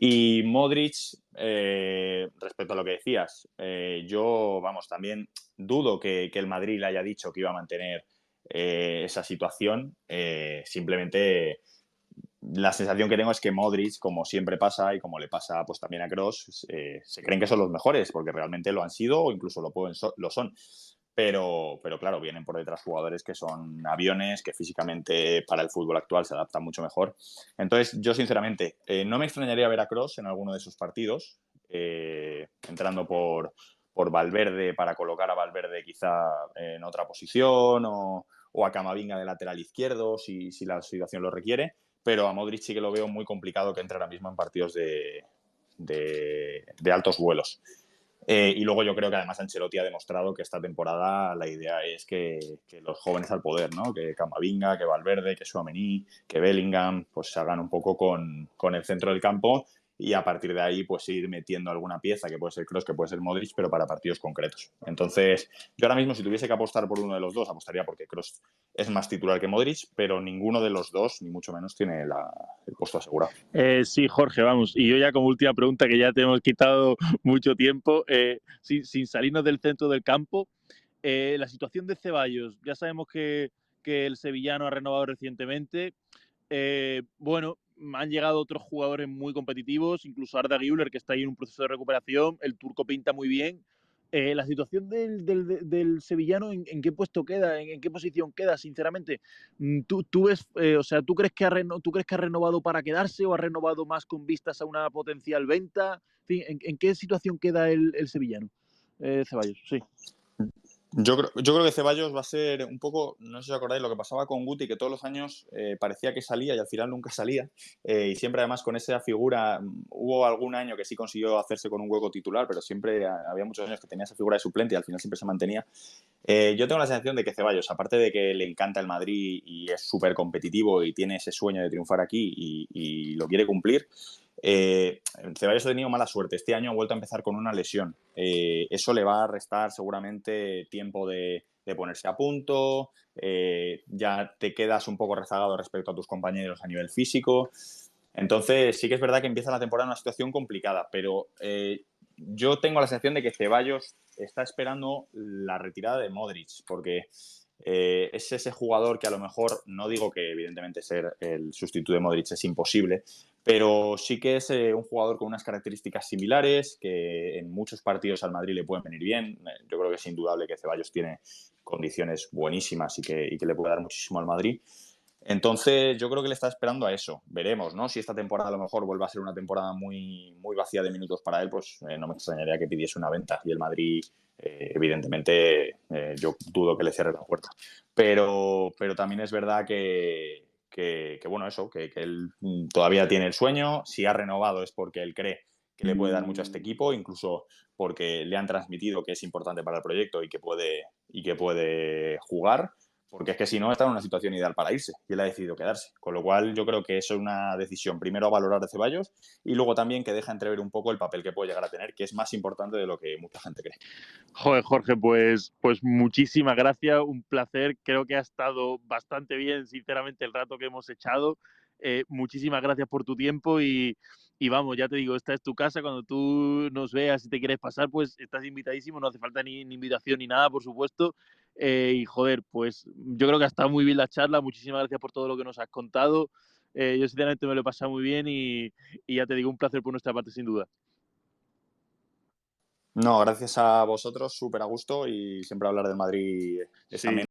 Y Modric, respecto a lo que decías, yo, también dudo que el Madrid le haya dicho que iba a mantener esa situación. Simplemente la sensación que tengo es que Modric, como siempre pasa y como le pasa pues también a Kroos, se creen que son los mejores porque realmente lo han sido o incluso lo son. Pero claro, vienen por detrás jugadores que son aviones, que físicamente para el fútbol actual se adaptan mucho mejor. Entonces, yo sinceramente no me extrañaría ver a Kroos en alguno de esos partidos, entrando por Valverde para colocar a Valverde quizá en otra posición o a Camavinga de lateral izquierdo si la situación lo requiere. Pero a Modric sí que lo veo muy complicado que entre ahora mismo en partidos de altos vuelos. Y luego yo creo que además Ancelotti ha demostrado que esta temporada la idea es que los jóvenes al poder, ¿no? Que Camavinga, que Valverde, que Tchouaméni, que Bellingham, pues se hagan un poco con el centro del campo y a partir de ahí pues ir metiendo alguna pieza, que puede ser Kroos, que puede ser Modric, pero para partidos concretos. Entonces, yo ahora mismo si tuviese que apostar por uno de los dos, apostaría porque Kroos es más titular que Modric, pero ninguno de los dos, ni mucho menos, tiene el puesto asegurado. Sí, Jorge, vamos. Y yo ya como última pregunta, que ya te hemos quitado mucho tiempo, sin salirnos del centro del campo, la situación de Ceballos. Ya sabemos que el sevillano ha renovado recientemente. Bueno, han llegado otros jugadores muy competitivos, incluso Arda Güler, que está ahí en un proceso de recuperación. El turco pinta muy bien. La situación del sevillano, ¿en qué puesto queda? ¿En qué posición queda, sinceramente? ¿Tú ves, o sea, ¿tú crees que ha renovado para quedarse o ha renovado más con vistas a una potencial venta? En fin, ¿en qué situación queda el sevillano? Ceballos, sí. Yo creo que Ceballos va a ser un poco, no sé si os acordáis, lo que pasaba con Guti, que todos los años parecía que salía y al final nunca salía. Y siempre además con esa figura, hubo algún año que sí consiguió hacerse con un hueco titular, pero siempre había muchos años que tenía esa figura de suplente y al final siempre se mantenía. Yo tengo la sensación de que Ceballos, aparte de que le encanta el Madrid y es súper competitivo y tiene ese sueño de triunfar aquí y lo quiere cumplir, Ceballos ha tenido mala suerte. Este año ha vuelto a empezar con una lesión. Eso le va a restar seguramente tiempo de ponerse a punto. Ya te quedas un poco rezagado respecto a tus compañeros a nivel físico. Entonces sí que es verdad que empieza la temporada en una situación complicada, pero yo tengo la sensación de que Ceballos está esperando la retirada de Modric, porque es ese jugador que a lo mejor, no digo que evidentemente ser el sustituto de Modric es imposible, pero sí que es un jugador con unas características similares, que en muchos partidos al Madrid le pueden venir bien. Yo creo que es indudable que Ceballos tiene condiciones buenísimas y que le puede dar muchísimo al Madrid. Entonces, yo creo que le está esperando a eso. Veremos, ¿no? Si esta temporada a lo mejor vuelve a ser una temporada muy, muy vacía de minutos para él, pues no me extrañaría que pidiese una venta. Y el Madrid, evidentemente, yo dudo que le cierre la puerta. Pero también es verdad que bueno, eso, que él todavía tiene el sueño. Si ha renovado es porque él cree que le puede dar mucho a este equipo, incluso porque le han transmitido que es importante para el proyecto y que puede jugar. Porque es que si no, está en una situación ideal para irse y él ha decidido quedarse. Con lo cual, yo creo que eso es una decisión primero a valorar de Ceballos y luego también que deja entrever un poco el papel que puede llegar a tener, que es más importante de lo que mucha gente cree. Joder, Jorge, pues muchísimas gracias, un placer. Creo que ha estado bastante bien, sinceramente, el rato que hemos echado. Muchísimas gracias por tu tiempo y vamos, ya te digo, esta es tu casa. Cuando tú nos veas y te quieres pasar, pues estás invitadísimo. No hace falta ni invitación ni nada, por supuesto. Y joder, pues yo creo que ha estado muy bien la charla. Muchísimas gracias por todo lo que nos has contado. Yo sinceramente me lo he pasado muy bien y ya te digo, un placer por nuestra parte, sin duda. No, gracias a vosotros, súper a gusto y siempre hablar del Madrid es Sí. ameno.